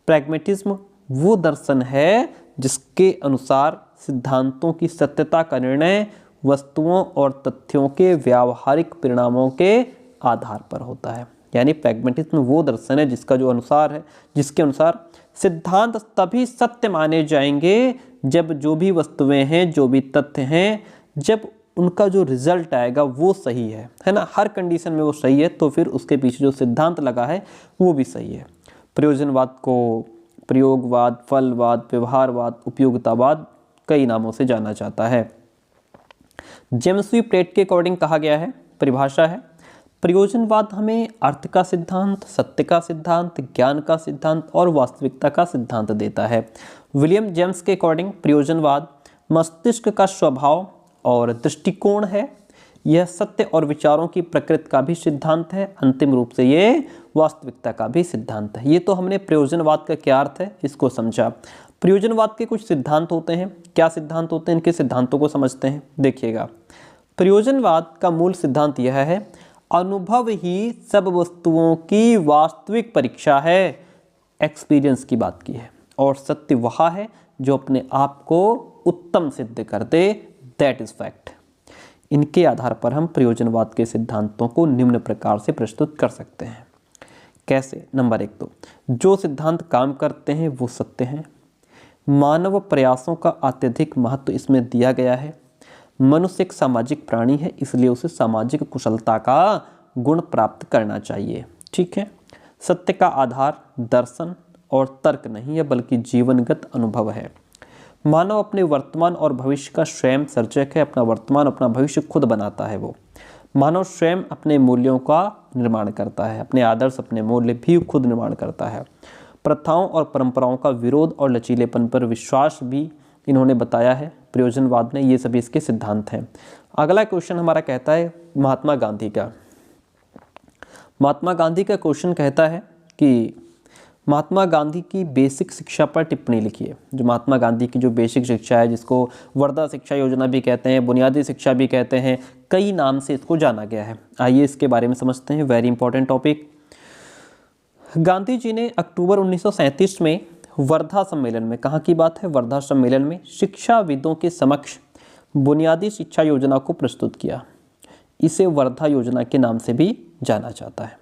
प्रैग्मेटिज्म वो दर्शन है जिसके अनुसार सिद्धांतों की सत्यता का निर्णय वस्तुओं और तथ्यों के व्यावहारिक परिणामों के आधार पर होता है। यानी प्रैग्मेटिज्म वो दर्शन है जिसका जो अनुसार है, जिसके अनुसार सिद्धांत तभी सत्य माने जाएंगे जब जो भी वस्तुएं हैं, जो भी तथ्य हैं, जब उनका जो रिजल्ट आएगा वो सही है ना, हर कंडीशन में वो सही है, तो फिर उसके पीछे जो सिद्धांत लगा है वो भी सही है। प्रयोजनवाद को प्रयोगवाद, फलवाद, व्यवहारवाद, उपयोगितावाद कई नामों से जाना जाता है। जेम्स वी प्लेट के अकॉर्डिंग कहा गया है, परिभाषा है, प्रयोजनवाद हमें अर्थ का सिद्धांत, सत्य का सिद्धांत, ज्ञान का सिद्धांत और वास्तविकता का सिद्धांत देता है। विलियम जेम्स के अकॉर्डिंग प्रयोजनवाद मस्तिष्क का स्वभाव और दृष्टिकोण है, यह सत्य और विचारों की प्रकृति का भी सिद्धांत है, अंतिम रूप से ये वास्तविकता का भी सिद्धांत है। ये तो हमने प्रयोजनवाद का क्या अर्थ है इसको समझा। प्रयोजनवाद के कुछ सिद्धांत होते हैं, क्या सिद्धांत होते हैं, इनके सिद्धांतों को समझते हैं। देखिएगा, प्रयोजनवाद का मूल सिद्धांत यह है, अनुभव ही सब वस्तुओं की वास्तविक परीक्षा है, एक्सपीरियंस की बात की है, और सत्य वह है जो अपने आप को उत्तम सिद्ध कर दे, दैट इज फैक्ट। इनके आधार पर हम प्रयोजनवाद के सिद्धांतों को निम्न प्रकार से प्रस्तुत कर सकते हैं। कैसे? नंबर 1 तो जो सिद्धांत काम करते हैं वो सत्य हैं, मानव प्रयासों का अत्यधिक महत्व इसमें दिया गया है, मनुष्य एक सामाजिक प्राणी है इसलिए उसे सामाजिक कुशलता का गुण प्राप्त करना चाहिए। ठीक है, सत्य का आधार दर्शन और तर्क नहीं है बल्कि जीवनगत अनुभव है। मानव अपने वर्तमान और भविष्य का स्वयं सर्जक है, अपना वर्तमान अपना भविष्य खुद बनाता है। वो मानव स्वयं अपने मूल्यों का निर्माण करता है, अपने आदर्श अपने मूल्य भी खुद निर्माण करता है। प्रथाओं और परंपराओं का विरोध और लचीलेपन पर विश्वास भी इन्होंने बताया है प्रयोजनवाद ने, ये सभी इसके सिद्धांत हैं। अगला क्वेश्चन हमारा कहता है महात्मा गांधी का। महात्मा गांधी का क्वेश्चन कहता है कि महात्मा गांधी की बेसिक शिक्षा पर टिप्पणी लिखिए। जो महात्मा गांधी की जो बेसिक शिक्षा है, जिसको वर्धा शिक्षा योजना भी कहते हैं, बुनियादी शिक्षा भी कहते हैं, कई नाम से इसको जाना गया है। आइए इसके बारे में समझते हैं, very important topic. Gandhi ji ने अक्टूबर 1937 में वर्धा सम्मेलन में, कहाँ की बात है, वर्धा सम्मेलन में शिक्षाविदों के समक्ष बुनियादी शिक्षा योजना को प्रस्तुत किया। इसे वर्धा योजना के नाम से भी जाना जाता है।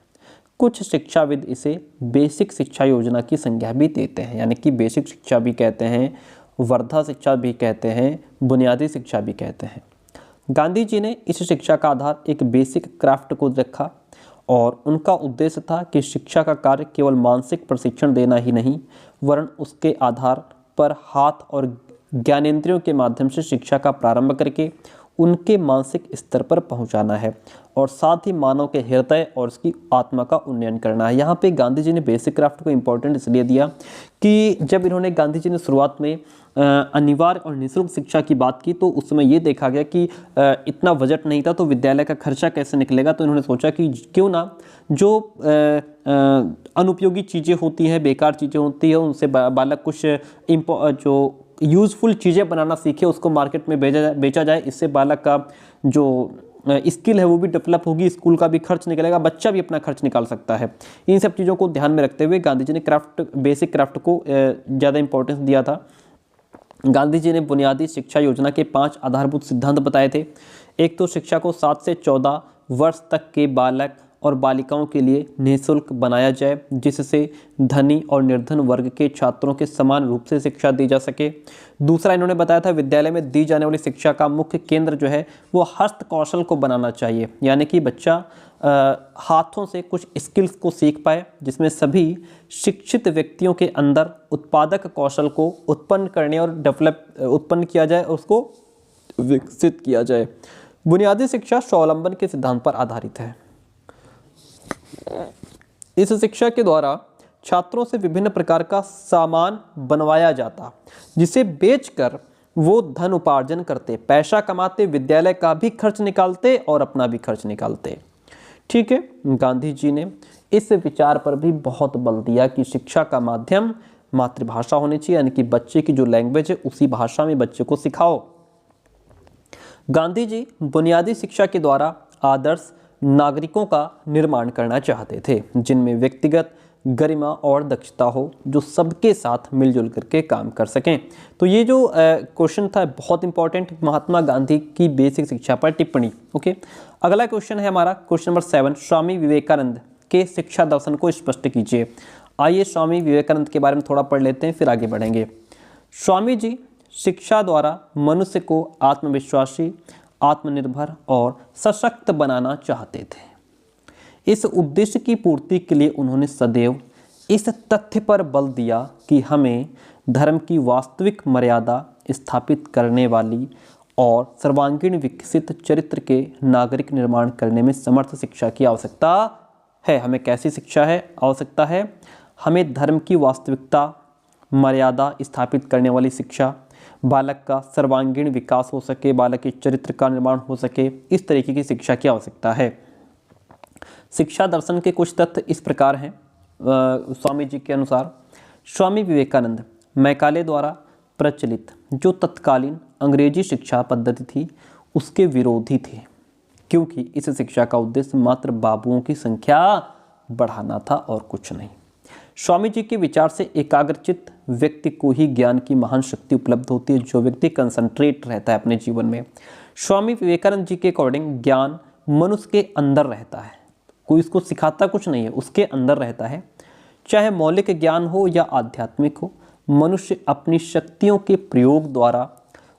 कुछ शिक्षाविद इसे बेसिक शिक्षा योजना की संज्ञा भी देते हैं, यानी कि बेसिक शिक्षा भी कहते हैं, वर्धा शिक्षा भी कहते हैं, बुनियादी शिक्षा भी कहते हैं। गांधी जी ने इस शिक्षा का आधार एक बेसिक क्राफ्ट को रखा और उनका उद्देश्य था कि शिक्षा का कार्य केवल मानसिक प्रशिक्षण देना ही नहीं, वरन उसके आधार पर हाथ और ज्ञानेंद्रियों के माध्यम से शिक्षा का प्रारंभ करके उनके मानसिक स्तर पर पहुंचाना है और साथ ही मानव के हृदय और उसकी आत्मा का उन्नयन करना है। यहाँ पे गांधी जी ने बेसिक क्राफ्ट को इम्पोर्टेंट इसलिए दिया कि जब इन्होंने गांधी जी ने शुरुआत में अनिवार्य और निःशुल्क शिक्षा की बात की तो उस समय ये देखा गया कि इतना बजट नहीं था तो विद्यालय का खर्चा कैसे निकलेगा। तो इन्होंने सोचा कि क्यों ना जो अनुपयोगी चीज़ें होती हैं, बेकार चीज़ें होती हैं, उनसे बालक कुछ जो यूज़फुल चीज़ें बनाना सीखे, उसको मार्केट में बेचा जाए। इससे बालक का जो स्किल है वो भी डेवलप होगी, स्कूल का भी खर्च निकलेगा, बच्चा भी अपना खर्च निकाल सकता है। इन सब चीज़ों को ध्यान में रखते हुए गांधी जी ने बेसिक क्राफ्ट को ज़्यादा इंपॉर्टेंस दिया था। गांधी जी ने बुनियादी शिक्षा योजना के 5 आधारभूत सिद्धांत बताए थे। एक तो शिक्षा को 7 से 14 वर्ष तक के बालक और बालिकाओं के लिए निःशुल्क बनाया जाए, जिससे धनी और निर्धन वर्ग के छात्रों के समान रूप से शिक्षा दी जा सके। दूसरा इन्होंने बताया था विद्यालय में दी जाने वाली शिक्षा का मुख्य केंद्र जो है वो हस्त कौशल को बनाना चाहिए, यानी कि बच्चा हाथों से कुछ स्किल्स को सीख पाए, जिसमें सभी शिक्षित व्यक्तियों के अंदर उत्पादक कौशल को उत्पन्न करने और उत्पन्न किया जाए और उसको विकसित किया जाए। बुनियादी शिक्षा स्वावलंबन के सिद्धांत पर आधारित है। इस शिक्षा के द्वारा छात्रों से विभिन्न प्रकार का सामान बनवाया जाता, जिसे बेचकर वो धन उपार्जन करते, पैसा कमाते, विद्यालय का भी खर्च निकालते और अपना भी खर्च निकालते। ठीक है, गांधी जी ने इस विचार पर भी बहुत बल दिया कि शिक्षा का माध्यम मातृभाषा होनी चाहिए, यानी कि बच्चे की जो लैंग्वेज है उसी भाषा में बच्चे को सिखाओ। गांधी जी बुनियादी शिक्षा के द्वारा आदर्श नागरिकों का निर्माण करना चाहते थे, जिनमें व्यक्तिगत गरिमा और दक्षता हो, जो सबके साथ मिलजुल करके काम कर सकें। तो ये जो क्वेश्चन था बहुत इंपॉर्टेंट, महात्मा गांधी की बेसिक शिक्षा पर टिप्पणी। ओके, अगला क्वेश्चन है हमारा क्वेश्चन नंबर 7, स्वामी विवेकानंद के शिक्षा दर्शन को स्पष्ट कीजिए। आइए स्वामी विवेकानंद के बारे में थोड़ा पढ़ लेते हैं, फिर आगे बढ़ेंगे। स्वामी जी शिक्षा द्वारा मनुष्य को आत्मविश्वासी, आत्मनिर्भर और सशक्त बनाना चाहते थे। इस उद्देश्य की पूर्ति के लिए उन्होंने सदैव इस तथ्य पर बल दिया कि हमें धर्म की वास्तविक मर्यादा स्थापित करने वाली और सर्वांगीण विकसित चरित्र के नागरिक निर्माण करने में समर्थ शिक्षा की आवश्यकता है। हमें कैसी शिक्षा है आवश्यकता है? हमें धर्म की वास्तविकता मर्यादा स्थापित करने वाली शिक्षा, बालक का सर्वांगीण विकास हो सके, बालक के चरित्र का निर्माण हो सके, इस तरीके की शिक्षा की आवश्यकता है। शिक्षा दर्शन के कुछ तथ्य इस प्रकार हैं स्वामी जी के अनुसार। स्वामी विवेकानंद मैकाले द्वारा प्रचलित जो तत्कालीन अंग्रेजी शिक्षा पद्धति थी उसके विरोधी थे, क्योंकि इस शिक्षा का उद्देश्य मात्र बाबुओं की संख्या बढ़ाना था और कुछ नहीं। स्वामी जी के विचार से एकाग्रचित्त व्यक्ति को ही ज्ञान की महान शक्ति उपलब्ध होती है, जो व्यक्ति कंसंट्रेट रहता है अपने जीवन में। स्वामी विवेकानंद जी के अकॉर्डिंग ज्ञान मनुष्य के अंदर रहता है, कोई इसको सिखाता कुछ नहीं है, उसके अंदर रहता है। चाहे मौलिक ज्ञान हो या आध्यात्मिक हो, मनुष्य अपनी शक्तियों के प्रयोग द्वारा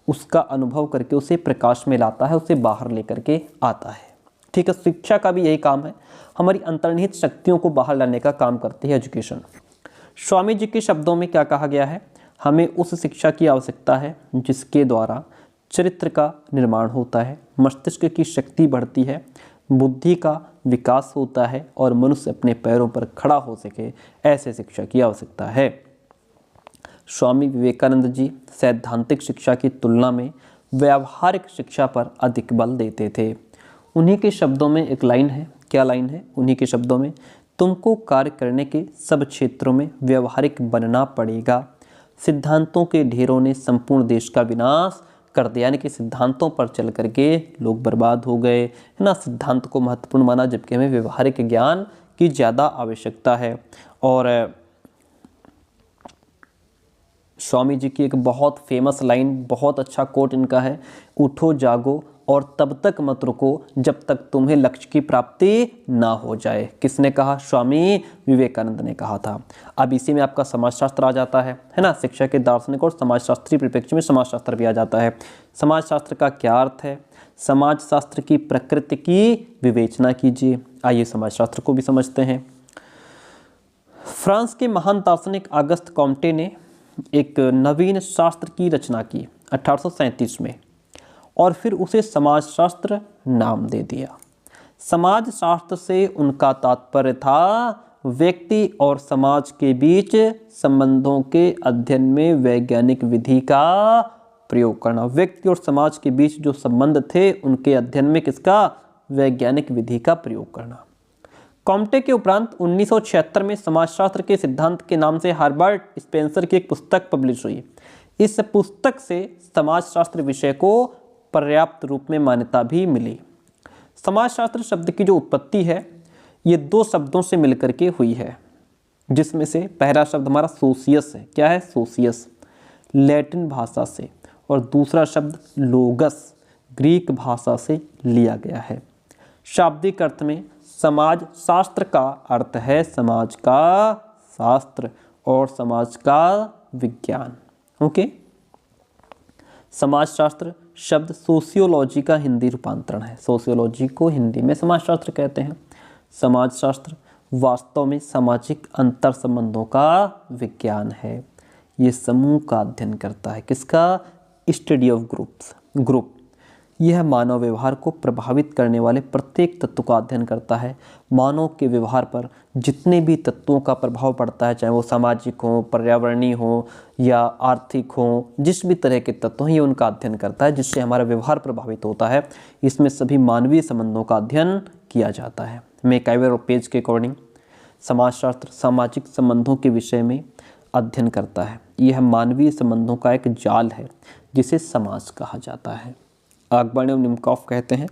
उसका अनुभव करके उसे प्रकाश में लाता है, उसे बाहर लेकर के आता है। ठीक है, शिक्षा का भी यही काम है, हमारी अंतर्निहित शक्तियों को बाहर लाने का काम करती है एजुकेशन। स्वामी जी के शब्दों में क्या कहा गया है? हमें उस शिक्षा की आवश्यकता है जिसके द्वारा चरित्र का निर्माण होता है, मस्तिष्क की शक्ति बढ़ती है, बुद्धि का विकास होता है और मनुष्य अपने पैरों पर खड़ा हो सके, ऐसे शिक्षा की आवश्यकता है। स्वामी विवेकानंद जी सैद्धांतिक शिक्षा की तुलना में व्यावहारिक शिक्षा पर अधिक बल देते थे। उन्हीं के शब्दों में एक लाइन है, क्या लाइन है? उन्हीं के शब्दों में, तुमको कार्य करने के सब क्षेत्रों में व्यवहारिक बनना पड़ेगा। सिद्धांतों के ढेरों ने संपूर्ण देश का विनाश कर दिया, यानी कि सिद्धांतों पर चल करके लोग बर्बाद हो गए, है ना। सिद्धांत को महत्वपूर्ण माना, जबकि हमें व्यवहारिक ज्ञान की ज़्यादा आवश्यकता है। और स्वामी जी की एक बहुत फेमस लाइन, बहुत अच्छा कोट इनका है, उठो जागो और तब तक मत रुको जब तक तुम्हें लक्ष्य की प्राप्ति ना हो जाए। किसने कहा? स्वामी विवेकानंद ने कहा था। अब इसी में आपका समाजशास्त्र आ जाता है ना। शिक्षा के दार्शनिक और समाजशास्त्री परिप्रेक्ष्य में समाजशास्त्र भी आ जाता है। समाजशास्त्र का क्या अर्थ है? समाजशास्त्र की प्रकृति की विवेचना कीजिए। आइए समाजशास्त्र को भी समझते हैं। फ्रांस के महान दार्शनिक ऑगस्ट कॉम्टे ने एक नवीन शास्त्र की रचना की 1837 में, और फिर उसे समाजशास्त्र नाम दे दिया। समाजशास्त्र से उनका तात्पर्य था व्यक्ति और समाज के बीच संबंधों के अध्ययन में वैज्ञानिक विधि का प्रयोग करना। व्यक्ति और समाज के बीच जो संबंध थे उनके अध्ययन में किसका? वैज्ञानिक विधि का प्रयोग करना। कॉम्टे के उपरांत 1976 में समाजशास्त्र के सिद्धांत के नाम से हार्बर्ट स्पेंसर की एक पुस्तक पब्लिश हुई। इस पुस्तक से समाजशास्त्र विषय को पर्याप्त रूप में मान्यता भी मिली। समाजशास्त्र शब्द की जो उत्पत्ति है ये दो शब्दों से मिलकर के हुई है, जिसमें से पहला शब्द हमारा सोशियस है। क्या है? सोशियस, लैटिन भाषा से, और दूसरा शब्द लोगस, ग्रीक भाषा से लिया गया है। शाब्दिक अर्थ में समाज शास्त्र का अर्थ है समाज का शास्त्र और समाज का विज्ञान। ओके, समाजशास्त्र शब्द सोशियोलॉजी का हिंदी रूपांतरण है। सोशियोलॉजी को हिंदी में समाजशास्त्र कहते हैं। समाजशास्त्र वास्तव में सामाजिक अंतर संबंधों का विज्ञान है। ये समूह का अध्ययन करता है। किसका? Study of group. यह मानव व्यवहार को प्रभावित करने वाले प्रत्येक तत्व का अध्ययन करता है। मानव के व्यवहार पर जितने भी तत्वों का प्रभाव पड़ता है, चाहे वो सामाजिक हो, पर्यावरणीय हो या आर्थिक हो, जिस भी तरह के तत्व हैं, ये उनका अध्ययन करता है, जिससे हमारा व्यवहार प्रभावित होता है। इसमें सभी मानवीय संबंधों का अध्ययन किया जाता है। मैकाइवर और पेज के अकॉर्डिंग समाजशास्त्र सामाजिक संबंधों के विषय में अध्ययन करता है। यह मानवीय संबंधों का एक जाल है जिसे समाज कहा जाता है। आगबर्न एवं निमकॉफ कहते हैं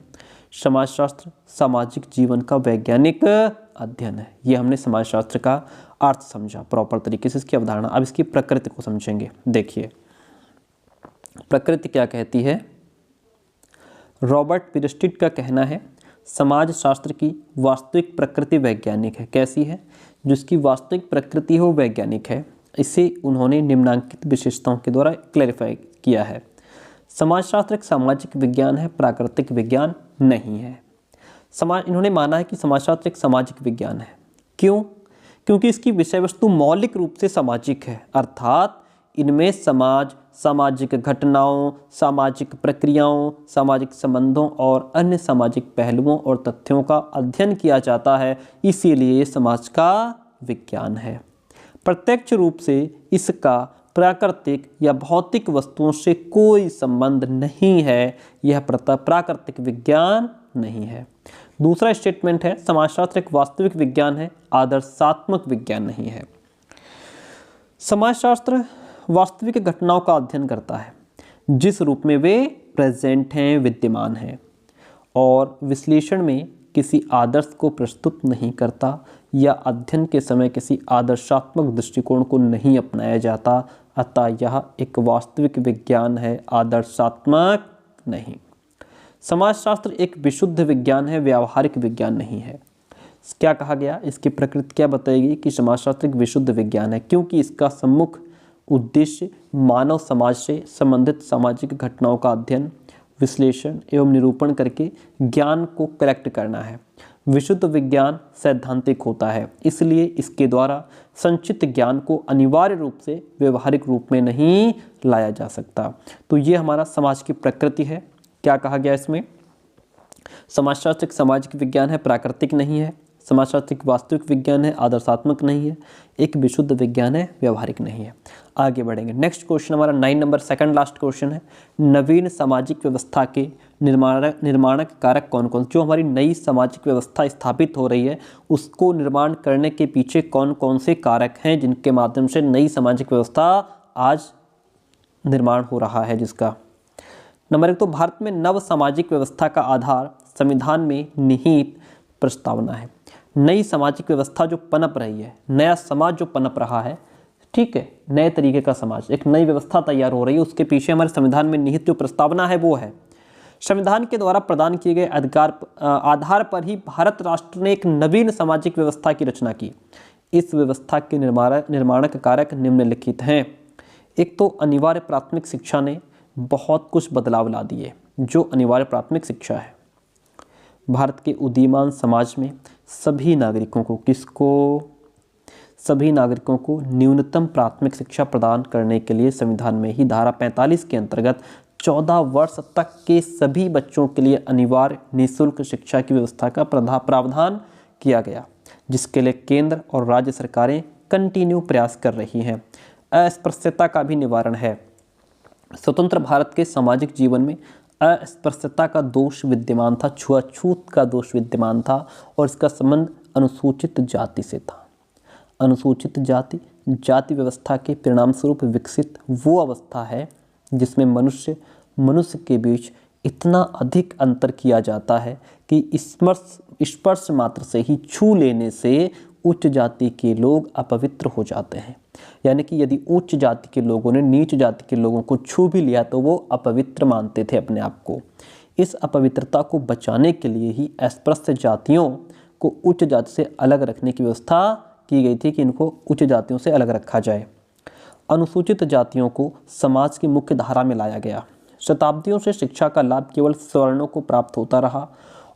समाजशास्त्र सामाजिक जीवन का वैज्ञानिक अध्ययन है। ये हमने समाजशास्त्र का अर्थ समझा प्रॉपर तरीके से, इसकी अवधारणा। अब इसकी प्रकृति को समझेंगे। देखिए प्रकृति क्या कहती है। रॉबर्ट पिरस्टिट का कहना है समाज शास्त्र की वास्तविक प्रकृति वैज्ञानिक है। कैसी है? जिसकी वास्तविक प्रकृति हो वैज्ञानिक है। इसे उन्होंने निम्नांकित विशेषताओं के द्वारा क्लैरिफाई किया है। समाजशास्त्र एक सामाजिक विज्ञान है, प्राकृतिक विज्ञान नहीं है। इन्होंने माना है कि समाजशास्त्र एक सामाजिक विज्ञान है। क्यों? क्योंकि इसकी विषय वस्तु मौलिक रूप से सामाजिक है, अर्थात इनमें समाज, सामाजिक घटनाओं, सामाजिक प्रक्रियाओं, सामाजिक संबंधों और अन्य सामाजिक पहलुओं और तथ्यों का अध्ययन किया जाता है। इसीलिए ये समाज का विज्ञान है। प्रत्यक्ष रूप से इसका प्राकृतिक या भौतिक वस्तुओं से कोई संबंध नहीं है। यह प्राकृतिक विज्ञान नहीं है। दूसरा स्टेटमेंट है समाजशास्त्र एक वास्तविक विज्ञान है, आदर्शात्मक विज्ञान नहीं है। समाजशास्त्र वास्तविक घटनाओं का अध्ययन करता है जिस रूप में वे प्रेजेंट हैं, विद्यमान हैं, और विश्लेषण में किसी आदर्श को प्रस्तुत नहीं करता या अध्ययन के समय किसी आदर्शात्मक दृष्टिकोण को नहीं अपनाया जाता। अतः यह एक वास्तविक विज्ञान है, आदर्शात्मक नहीं। समाजशास्त्र एक विशुद्ध विज्ञान है, व्यावहारिक विज्ञान नहीं है। क्या कहा गया? इसकी प्रकृति क्या बताएगी कि समाजशास्त्र एक विशुद्ध विज्ञान है, क्योंकि इसका सम्मुख उद्देश्य मानव समाज से संबंधित सामाजिक घटनाओं का अध्ययन, विश्लेषण एवं निरूपण करके ज्ञान को कलेक्ट करना है। विशुद्ध विज्ञान सैद्धांतिक होता है, इसलिए इसके द्वारा संचित ज्ञान को अनिवार्य रूप से व्यवहारिक रूप में नहीं लाया जा सकता। तो ये हमारा समाज की प्रकृति है। क्या कहा गया इसमें? समाजशास्त्र एक सामाजिक विज्ञान है, प्राकृतिक नहीं है। समाजशास्त्र एक वास्तविक विज्ञान है, आदर्शात्मक नहीं है। एक विशुद्ध विज्ञान है, व्यवहारिक नहीं है। आगे बढ़ेंगे। नेक्स्ट क्वेश्चन हमारा 9 नंबर सेकंड लास्ट क्वेश्चन है। नवीन सामाजिक व्यवस्था के निर्माणक कारक कौन कौन? जो हमारी नई सामाजिक व्यवस्था स्थापित हो रही है उसको निर्माण करने के पीछे कौन कौन से कारक हैं जिनके माध्यम से नई सामाजिक व्यवस्था आज निर्माण हो रहा है जिसका। नंबर 1 तो भारत में नव सामाजिक व्यवस्था का आधार संविधान में निहित प्रस्तावना है। नई सामाजिक व्यवस्था जो पनप रही है, नया समाज जो पनप रहा है, ठीक है, नए तरीके का समाज, एक नई व्यवस्था तैयार हो रही है, उसके पीछे हमारे संविधान में निहित जो प्रस्तावना है वो है संविधान के द्वारा प्रदान किए गए आधार पर ही भारत राष्ट्र ने एक नवीन सामाजिक व्यवस्था की रचना की। इस व्यवस्था के निर्माणक कारक निम्नलिखित हैं। एक तो अनिवार्य प्राथमिक शिक्षा ने बहुत कुछ बदलाव ला दिए। जो अनिवार्य प्राथमिक शिक्षा है, भारत के उदीयमान समाज में सभी नागरिकों को न्यूनतम प्राथमिक शिक्षा प्रदान करने के लिए संविधान में ही धारा 45 के अंतर्गत 14 वर्ष तक के सभी बच्चों के लिए अनिवार्य निःशुल्क शिक्षा की व्यवस्था का प्रावधान किया गया, जिसके लिए केंद्र और राज्य सरकारें कंटिन्यू प्रयास कर रही हैं। अस्पृश्यता का भी निवारण है। स्वतंत्र भारत के सामाजिक जीवन में अस्पृश्यता का दोष विद्यमान था, छुआछूत का दोष विद्यमान था, और इसका संबंध अनुसूचित जाति से था। अनुसूचित जाति व्यवस्था के परिणाम स्वरूप विकसित वो अवस्था है जिसमें मनुष्य के बीच इतना अधिक अंतर किया जाता है कि स्पर्श मात्र से ही छू लेने से उच्च जाति के लोग अपवित्र हो जाते हैं। यानी कि यदि उच्च जाति के लोगों ने नीच जाति के लोगों को छू भी लिया तो वो अपवित्र मानते थे अपने आप को। इस अपवित्रता को बचाने के लिए ही अस्पृश्य जातियों को उच्च जाति से अलग रखने की व्यवस्था की गई थी कि इनको उच्च जातियों से अलग रखा जाए। अनुसूचित जातियों को समाज की मुख्य धारा में लाया गया। शताब्दियों से शिक्षा का लाभ केवल सवर्णों को प्राप्त होता रहा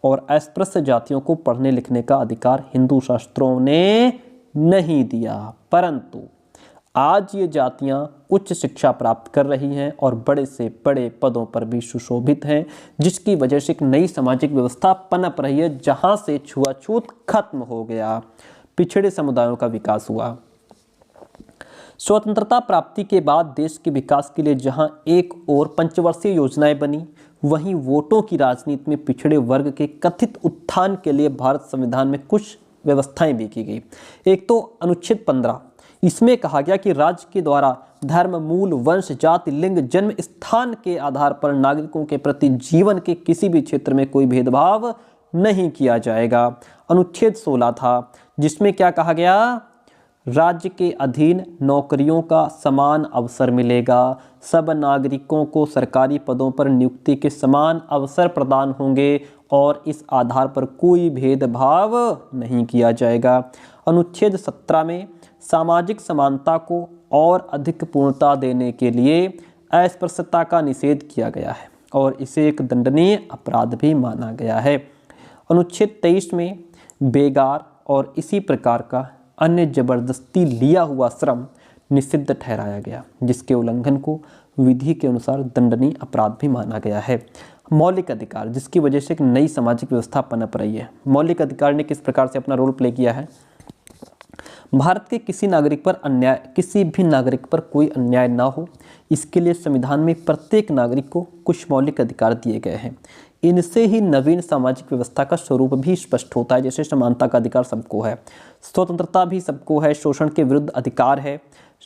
और अस्पृश्य जातियों को पढ़ने लिखने का अधिकार हिंदू शास्त्रों ने नहीं दिया। परंतु आज ये जातियां उच्च शिक्षा प्राप्त कर रही हैं और बड़े से बड़े पदों पर भी सुशोभित हैं, जिसकी वजह से एक नई सामाजिक व्यवस्था पनप रही है जहां से छुआछूत खत्म हो गया, पिछड़े समुदायों का विकास हुआ। स्वतंत्रता प्राप्ति के बाद देश के विकास के लिए जहां एक और पंचवर्षीय योजनाएं बनी, वहीं वोटों की राजनीति में पिछड़े वर्ग के कथित उत्थान के लिए भारत संविधान में कुछ व्यवस्थाएं भी की गई। एक तो अनुच्छेद 15, इसमें कहा गया कि राज्य के द्वारा धर्म, मूल, वंश, जाति, लिंग, जन्म स्थान के आधार पर नागरिकों के प्रति जीवन के किसी भी क्षेत्र में कोई भेदभाव नहीं किया जाएगा। अनुच्छेद 16 था जिसमें क्या कहा गया, राज्य के अधीन नौकरियों का समान अवसर मिलेगा, सब नागरिकों को सरकारी पदों पर नियुक्ति के समान अवसर प्रदान होंगे और इस आधार पर कोई भेदभाव नहीं किया जाएगा। अनुच्छेद 17 में सामाजिक समानता को और अधिक पूर्णता देने के लिए अस्पृश्यता का निषेध किया गया है और इसे एक दंडनीय अपराध भी माना गया है। अनुच्छेद 23 में बेगार और इसी प्रकार का अन्य जबरदस्ती लिया हुआ श्रम निषिद्ध ठहराया गया, जिसके उल्लंघन को विधि के अनुसार दंडनीय अपराध भी माना गया है। मौलिक अधिकार, जिसकी वजह से एक नई सामाजिक व्यवस्था पनप रही है। मौलिक अधिकार ने किस प्रकार से अपना रोल प्ले किया है? भारत के किसी भी नागरिक पर कोई अन्याय ना हो, इसके लिए संविधान में प्रत्येक नागरिक को कुछ मौलिक अधिकार दिए गए हैं। इनसे ही नवीन सामाजिक व्यवस्था का स्वरूप भी स्पष्ट होता है। जैसे समानता का अधिकार सबको है, स्वतंत्रता भी सबको है, शोषण के विरुद्ध अधिकार है,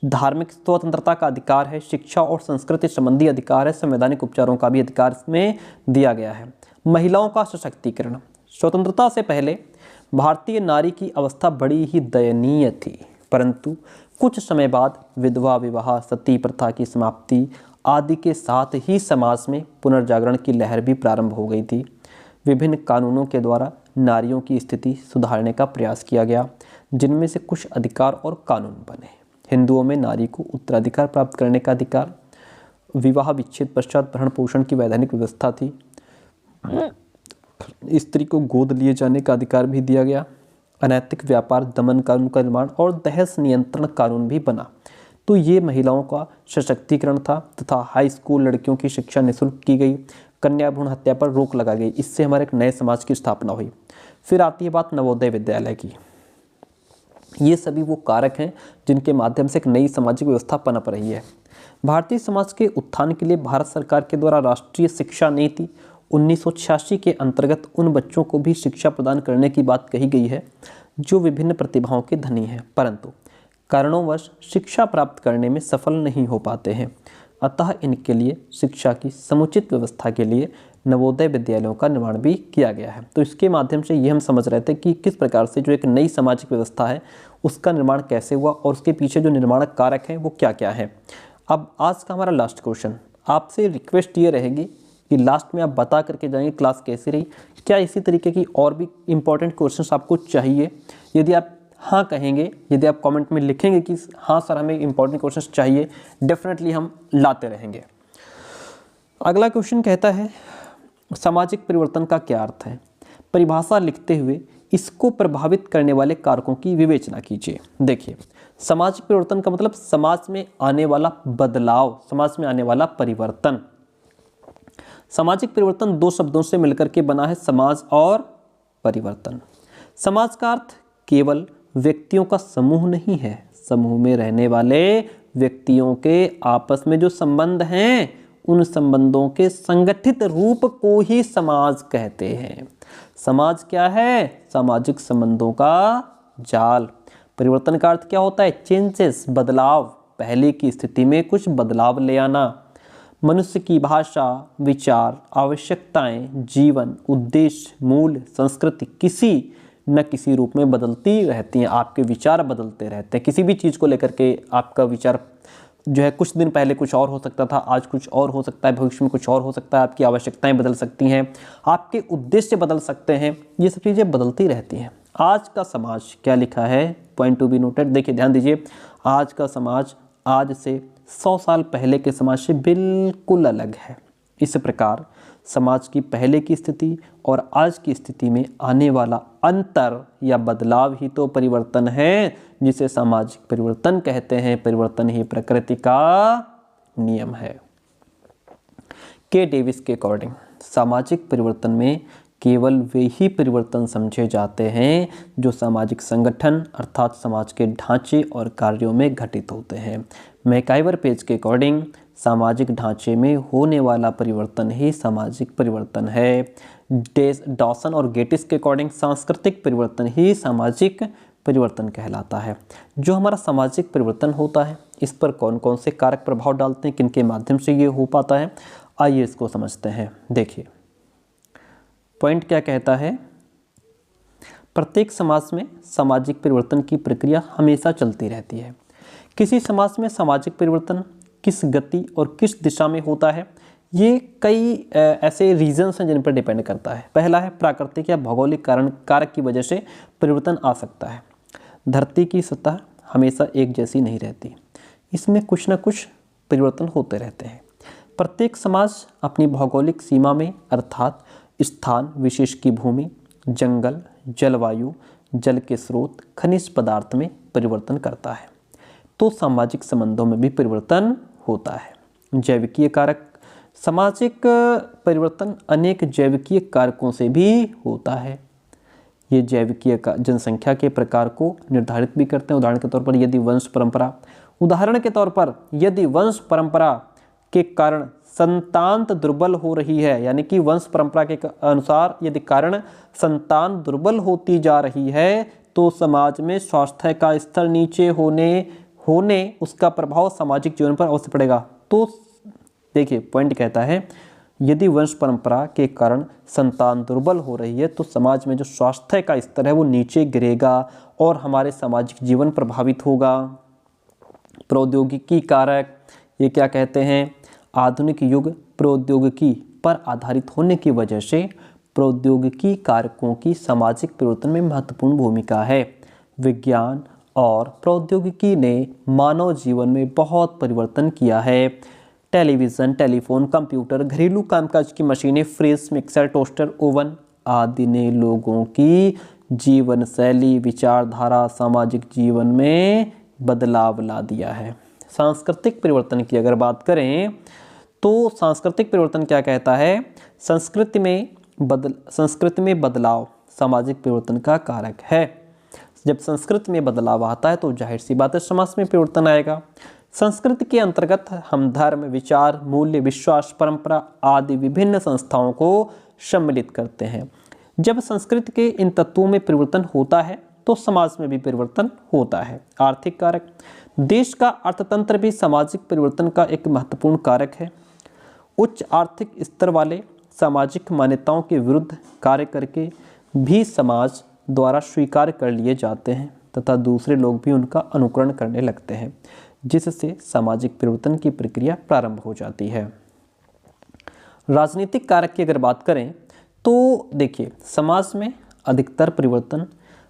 धार्मिक स्वतंत्रता का अधिकार है, शिक्षा और संस्कृति संबंधी अधिकार है, संवैधानिक उपचारों का भी अधिकार इसमें दिया गया है। महिलाओं का सशक्तिकरण, स्वतंत्रता से पहले भारतीय नारी की अवस्था बड़ी ही दयनीय थी, परंतु कुछ समय बाद विधवा विवाह, सती प्रथा की समाप्ति आदि के साथ ही समाज में पुनर्जागरण की लहर भी प्रारंभ हो गई थी। विभिन्न कानूनों के द्वारा नारियों की स्थिति सुधारने का प्रयास किया गया, जिनमें से कुछ अधिकार और कानून बने। हिंदुओं में नारी को उत्तराधिकार प्राप्त करने का अधिकार, विवाह विच्छेद पश्चात भरण पोषण की वैधानिक व्यवस्था थी, स्त्री को गोद लिए जाने का अधिकार भी दिया गया, अनैतिक व्यापार दमन कानून का निर्माण और दहेज नियंत्रण कानून भी बना। तो ये महिलाओं का सशक्तिकरण था तथा हाई स्कूल लड़कियों की शिक्षा निःशुल्क की गई, कन्या भ्रूण हत्या पर रोक लगा गई। इससे हमारे एक नए समाज की स्थापना हुई। फिर आती है बात नवोदय विद्यालय की। ये सभी वो कारक हैं जिनके माध्यम से एक नई सामाजिक व्यवस्था पनप रही है। भारतीय समाज के उत्थान के लिए भारत सरकार के द्वारा राष्ट्रीय शिक्षा नीति 1986 के अंतर्गत उन बच्चों को भी शिक्षा प्रदान करने की बात कही गई है जो विभिन्न प्रतिभाओं के धनी हैं, परंतु कारणोंवश शिक्षा प्राप्त करने में सफल नहीं हो पाते हैं। अतः इनके लिए शिक्षा की समुचित व्यवस्था के लिए नवोदय विद्यालयों का निर्माण भी किया गया है। तो इसके माध्यम से ये हम समझ रहे थे कि किस प्रकार से जो एक नई सामाजिक व्यवस्था है उसका निर्माण कैसे हुआ और उसके पीछे जो निर्माणक कारक हैं वो क्या क्या है। अब आज का हमारा लास्ट क्वेश्चन, आपसे रिक्वेस्ट ये रहेगी कि लास्ट में आप बता करके जाएंगे क्लास कैसी रही, क्या इसी तरीके की और भी इंपॉर्टेंट क्वेश्चंस आपको चाहिए। यदि आप हाँ कहेंगे, यदि आप कमेंट में लिखेंगे कि हाँ सर हमें इंपॉर्टेंट क्वेश्चंस चाहिए, डेफिनेटली हम लाते रहेंगे। अगला क्वेश्चन कहता है सामाजिक परिवर्तन का क्या अर्थ है। परिभाषा लिखते हुए इसको प्रभावित करने वाले कारकों की विवेचना कीजिए। देखिए, सामाजिक परिवर्तन का मतलब समाज में आने वाला बदलाव, समाज में आने वाला परिवर्तन। सामाजिक परिवर्तन दो शब्दों से मिलकर के बना है, समाज और परिवर्तन। समाज का अर्थ केवल व्यक्तियों का समूह नहीं है, समूह में रहने वाले व्यक्तियों के आपस में जो संबंध हैं उन संबंधों के संगठित रूप को ही समाज कहते हैं। समाज क्या है? सामाजिक संबंधों का जाल। परिवर्तन का अर्थ क्या होता है? चेंजेस, बदलाव, पहले की स्थिति में कुछ बदलाव ले आना। मनुष्य की भाषा, विचार, आवश्यकताएं, जीवन, उद्देश्य, मूल्य, संस्कृति किसी न किसी रूप में बदलती रहती हैं। आपके विचार बदलते रहते हैं। किसी भी चीज़ को लेकर के आपका विचार जो है कुछ दिन पहले कुछ और हो सकता था, आज कुछ और हो सकता है, भविष्य में कुछ और हो सकता है। आपकी आवश्यकताएं बदल सकती हैं, आपके उद्देश्य बदल सकते हैं, ये सब चीज़ें बदलती रहती हैं। आज का समाज क्या लिखा है, पॉइंट टू बी नोटेड। देखिए ध्यान दीजिए, आज का समाज आज से 100 साल पहले के समाज से बिल्कुल अलग है। इस प्रकार समाज की पहले की स्थिति और आज की स्थिति में आने वाला अंतर या बदलाव ही तो परिवर्तन है, जिसे सामाजिक परिवर्तन कहते हैं। परिवर्तन ही प्रकृति का नियम है। के डेविस के अकॉर्डिंग सामाजिक परिवर्तन में केवल वे ही परिवर्तन समझे जाते हैं जो सामाजिक संगठन अर्थात समाज के ढांचे और कार्यों में घटित होते हैं। मैकाइवर पेज के अकॉर्डिंग सामाजिक ढांचे में होने वाला परिवर्तन ही सामाजिक परिवर्तन है। डॉसन और गेटिस के अकॉर्डिंग सांस्कृतिक परिवर्तन ही सामाजिक परिवर्तन कहलाता है। जो हमारा सामाजिक परिवर्तन होता है इस पर कौन कौन से कारक प्रभाव डालते हैं, किनके माध्यम से ये हो पाता है, आइए इसको समझते हैं। देखिए पॉइंट क्या कहता है, प्रत्येक समाज में सामाजिक परिवर्तन की प्रक्रिया हमेशा चलती रहती है। किसी समाज में सामाजिक परिवर्तन किस गति और किस दिशा में होता है, ये कई ऐसे रीजन्स हैं जिन पर डिपेंड करता है। पहला है प्राकृतिक या भौगोलिक कारक की वजह से परिवर्तन आ सकता है। धरती की सतह हमेशा एक जैसी नहीं रहती, इसमें कुछ न कुछ परिवर्तन होते रहते हैं। प्रत्येक समाज अपनी भौगोलिक सीमा में अर्थात स्थान विशेष की भूमि, जंगल, जलवायु, जल के स्रोत, खनिज पदार्थ में परिवर्तन करता है। तो सामाजिक संबंधों में भी परिवर्तन होता है। जैविकीय कारक, सामाजिक परिवर्तन अनेक जैविकीय कारकों से भी होता है। ये जैविकीय जनसंख्या के प्रकार को निर्धारित भी करते हैं। उदाहरण के तौर पर यदि वंश परंपरा के कारण संतान दुर्बल हो रही है, यानी कि वंश परंपरा के अनुसार यदि कारण संतान दुर्बल होती जा रही है, तो समाज में स्वास्थ्य का स्तर नीचे होने उसका प्रभाव सामाजिक जीवन पर अवश्य पड़ेगा। तो देखिए पॉइंट कहता है यदि वंश परंपरा के कारण संतान दुर्बल हो रही है तो समाज में जो स्वास्थ्य का स्तर है वो नीचे गिरेगा और हमारे सामाजिक जीवन प्रभावित होगा। प्रौद्योगिकी कारक, ये क्या कहते हैं, आधुनिक युग प्रौद्योगिकी पर आधारित होने की वजह से प्रौद्योगिकी कारकों की सामाजिक परिवर्तन में महत्वपूर्ण भूमिका है। विज्ञान और प्रौद्योगिकी ने मानव जीवन में बहुत परिवर्तन किया है। टेलीविज़न, टेलीफोन, कंप्यूटर, घरेलू कामकाज की मशीनें, फ्रिज, मिक्सर, टोस्टर, ओवन आदि ने लोगों की जीवन शैली, विचारधारा, सामाजिक जीवन में बदलाव ला दिया है। सांस्कृतिक परिवर्तन की अगर बात करें तो सांस्कृतिक परिवर्तन क्या कहता है, संस्कृति में बदलाव सामाजिक परिवर्तन का कारक है। जब संस्कृति में बदलाव आता है तो जाहिर सी बात है समाज में परिवर्तन आएगा। संस्कृति के अंतर्गत हम धर्म, विचार, मूल्य, विश्वास, परंपरा आदि विभिन्न संस्थाओं को सम्मिलित करते हैं। जब संस्कृति के इन तत्वों में परिवर्तन होता है तो समाज में भी परिवर्तन होता है। आर्थिक कारक, देश का अर्थतंत्र भी सामाजिक परिवर्तन का एक महत्वपूर्ण कारक है। उच्च आर्थिक स्तर वाले सामाजिक मान्यताओं के विरुद्ध कार्य करके भी समाज द्वारा स्वीकार कर लिए जाते हैं तथा दूसरे लोग भी उनका अनुकरण करने लगते हैं, जिससे सामाजिक परिवर्तन की प्रक्रिया प्रारंभ हो जाती है। राजनीतिक कारक की अगर बात करें तो देखिए समाज में अधिकतर परिवर्तन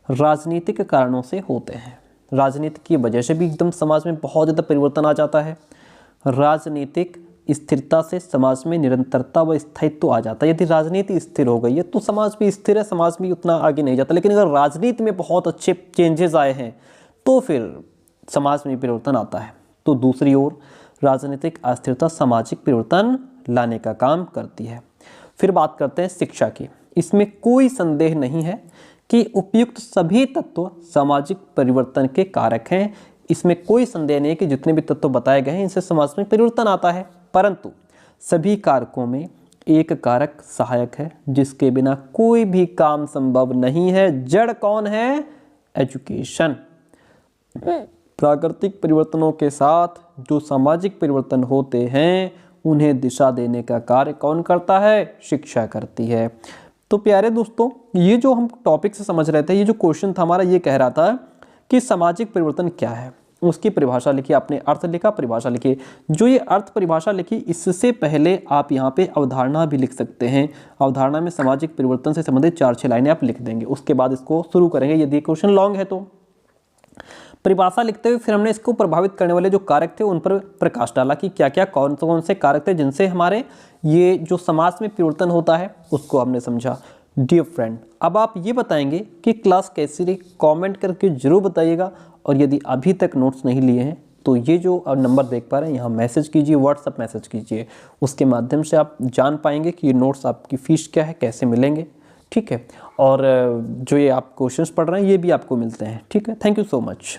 राजनीतिक कारणों से होते हैं। राजनीति की वजह से भी एकदम समाज में बहुत ज़्यादा परिवर्तन आ जाता है। राजनीतिक स्थिरता से समाज में निरंतरता व स्थायित्व आ जाता है। यदि राजनीति स्थिर हो गई है तो समाज भी स्थिर है, समाज भी उतना आगे नहीं जाता। लेकिन अगर राजनीति में बहुत अच्छे चेंजेस आए हैं तो फिर समाज में परिवर्तन आता है। तो दूसरी ओर राजनीतिक अस्थिरता सामाजिक परिवर्तन लाने का काम करती है। फिर बात करते हैं शिक्षा की। इसमें कोई संदेह नहीं है कि उपयुक्त सभी तत्व सामाजिक परिवर्तन के कारक हैं। इसमें कोई संदेह नहीं है कि जितने भी तत्व बताए गए हैं इनसे समाज में परिवर्तन आता है, परंतु सभी कारकों में एक कारक सहायक है जिसके बिना कोई भी काम संभव नहीं है। जड़ कौन है? एजुकेशन। प्राकृतिक परिवर्तनों के साथ जो सामाजिक परिवर्तन होते हैं उन्हें दिशा देने का कार्य कौन करता है? शिक्षा करती है। तो प्यारे दोस्तों, ये जो हम टॉपिक से समझ रहे थे, ये जो क्वेश्चन था हमारा, ये कह रहा था कि सामाजिक परिवर्तन क्या है, उसकी परिभाषा लिखी। आपने अर्थ लिखा, परिभाषा लिखी। जो ये अर्थ परिभाषा लिखी, इससे पहले आप यहाँ पे अवधारणा भी लिख सकते हैं। अवधारणा में सामाजिक परिवर्तन से संबंधित 4-6 लाइनें आप लिख देंगे, उसके बाद इसको शुरू करेंगे यदि क्वेश्चन लॉन्ग है तो। परिभाषा लिखते हुए फिर हमने इसको प्रभावित करने वाले जो कारक थे उन पर प्रकाश डाला कि क्या क्या कौन से कारक थे जिनसे हमारे ये जो समाज में परिवर्तन होता है उसको हमने समझा। डियर फ्रेंड, अब आप ये बताएंगे कि क्लास कैसी रही, कमेंट करके जरूर बताइएगा। और यदि अभी तक नोट्स नहीं लिए हैं तो ये जो नंबर देख पा रहे हैं यहाँ मैसेज कीजिए, व्हाट्सअप मैसेज कीजिए। उसके माध्यम से आप जान पाएंगे कि ये नोट्स आपकी फ़ीस क्या है, कैसे मिलेंगे, ठीक है। और जो ये आप क्वेश्चंस पढ़ रहे हैं ये भी आपको मिलते हैं, ठीक है। Thank you so much.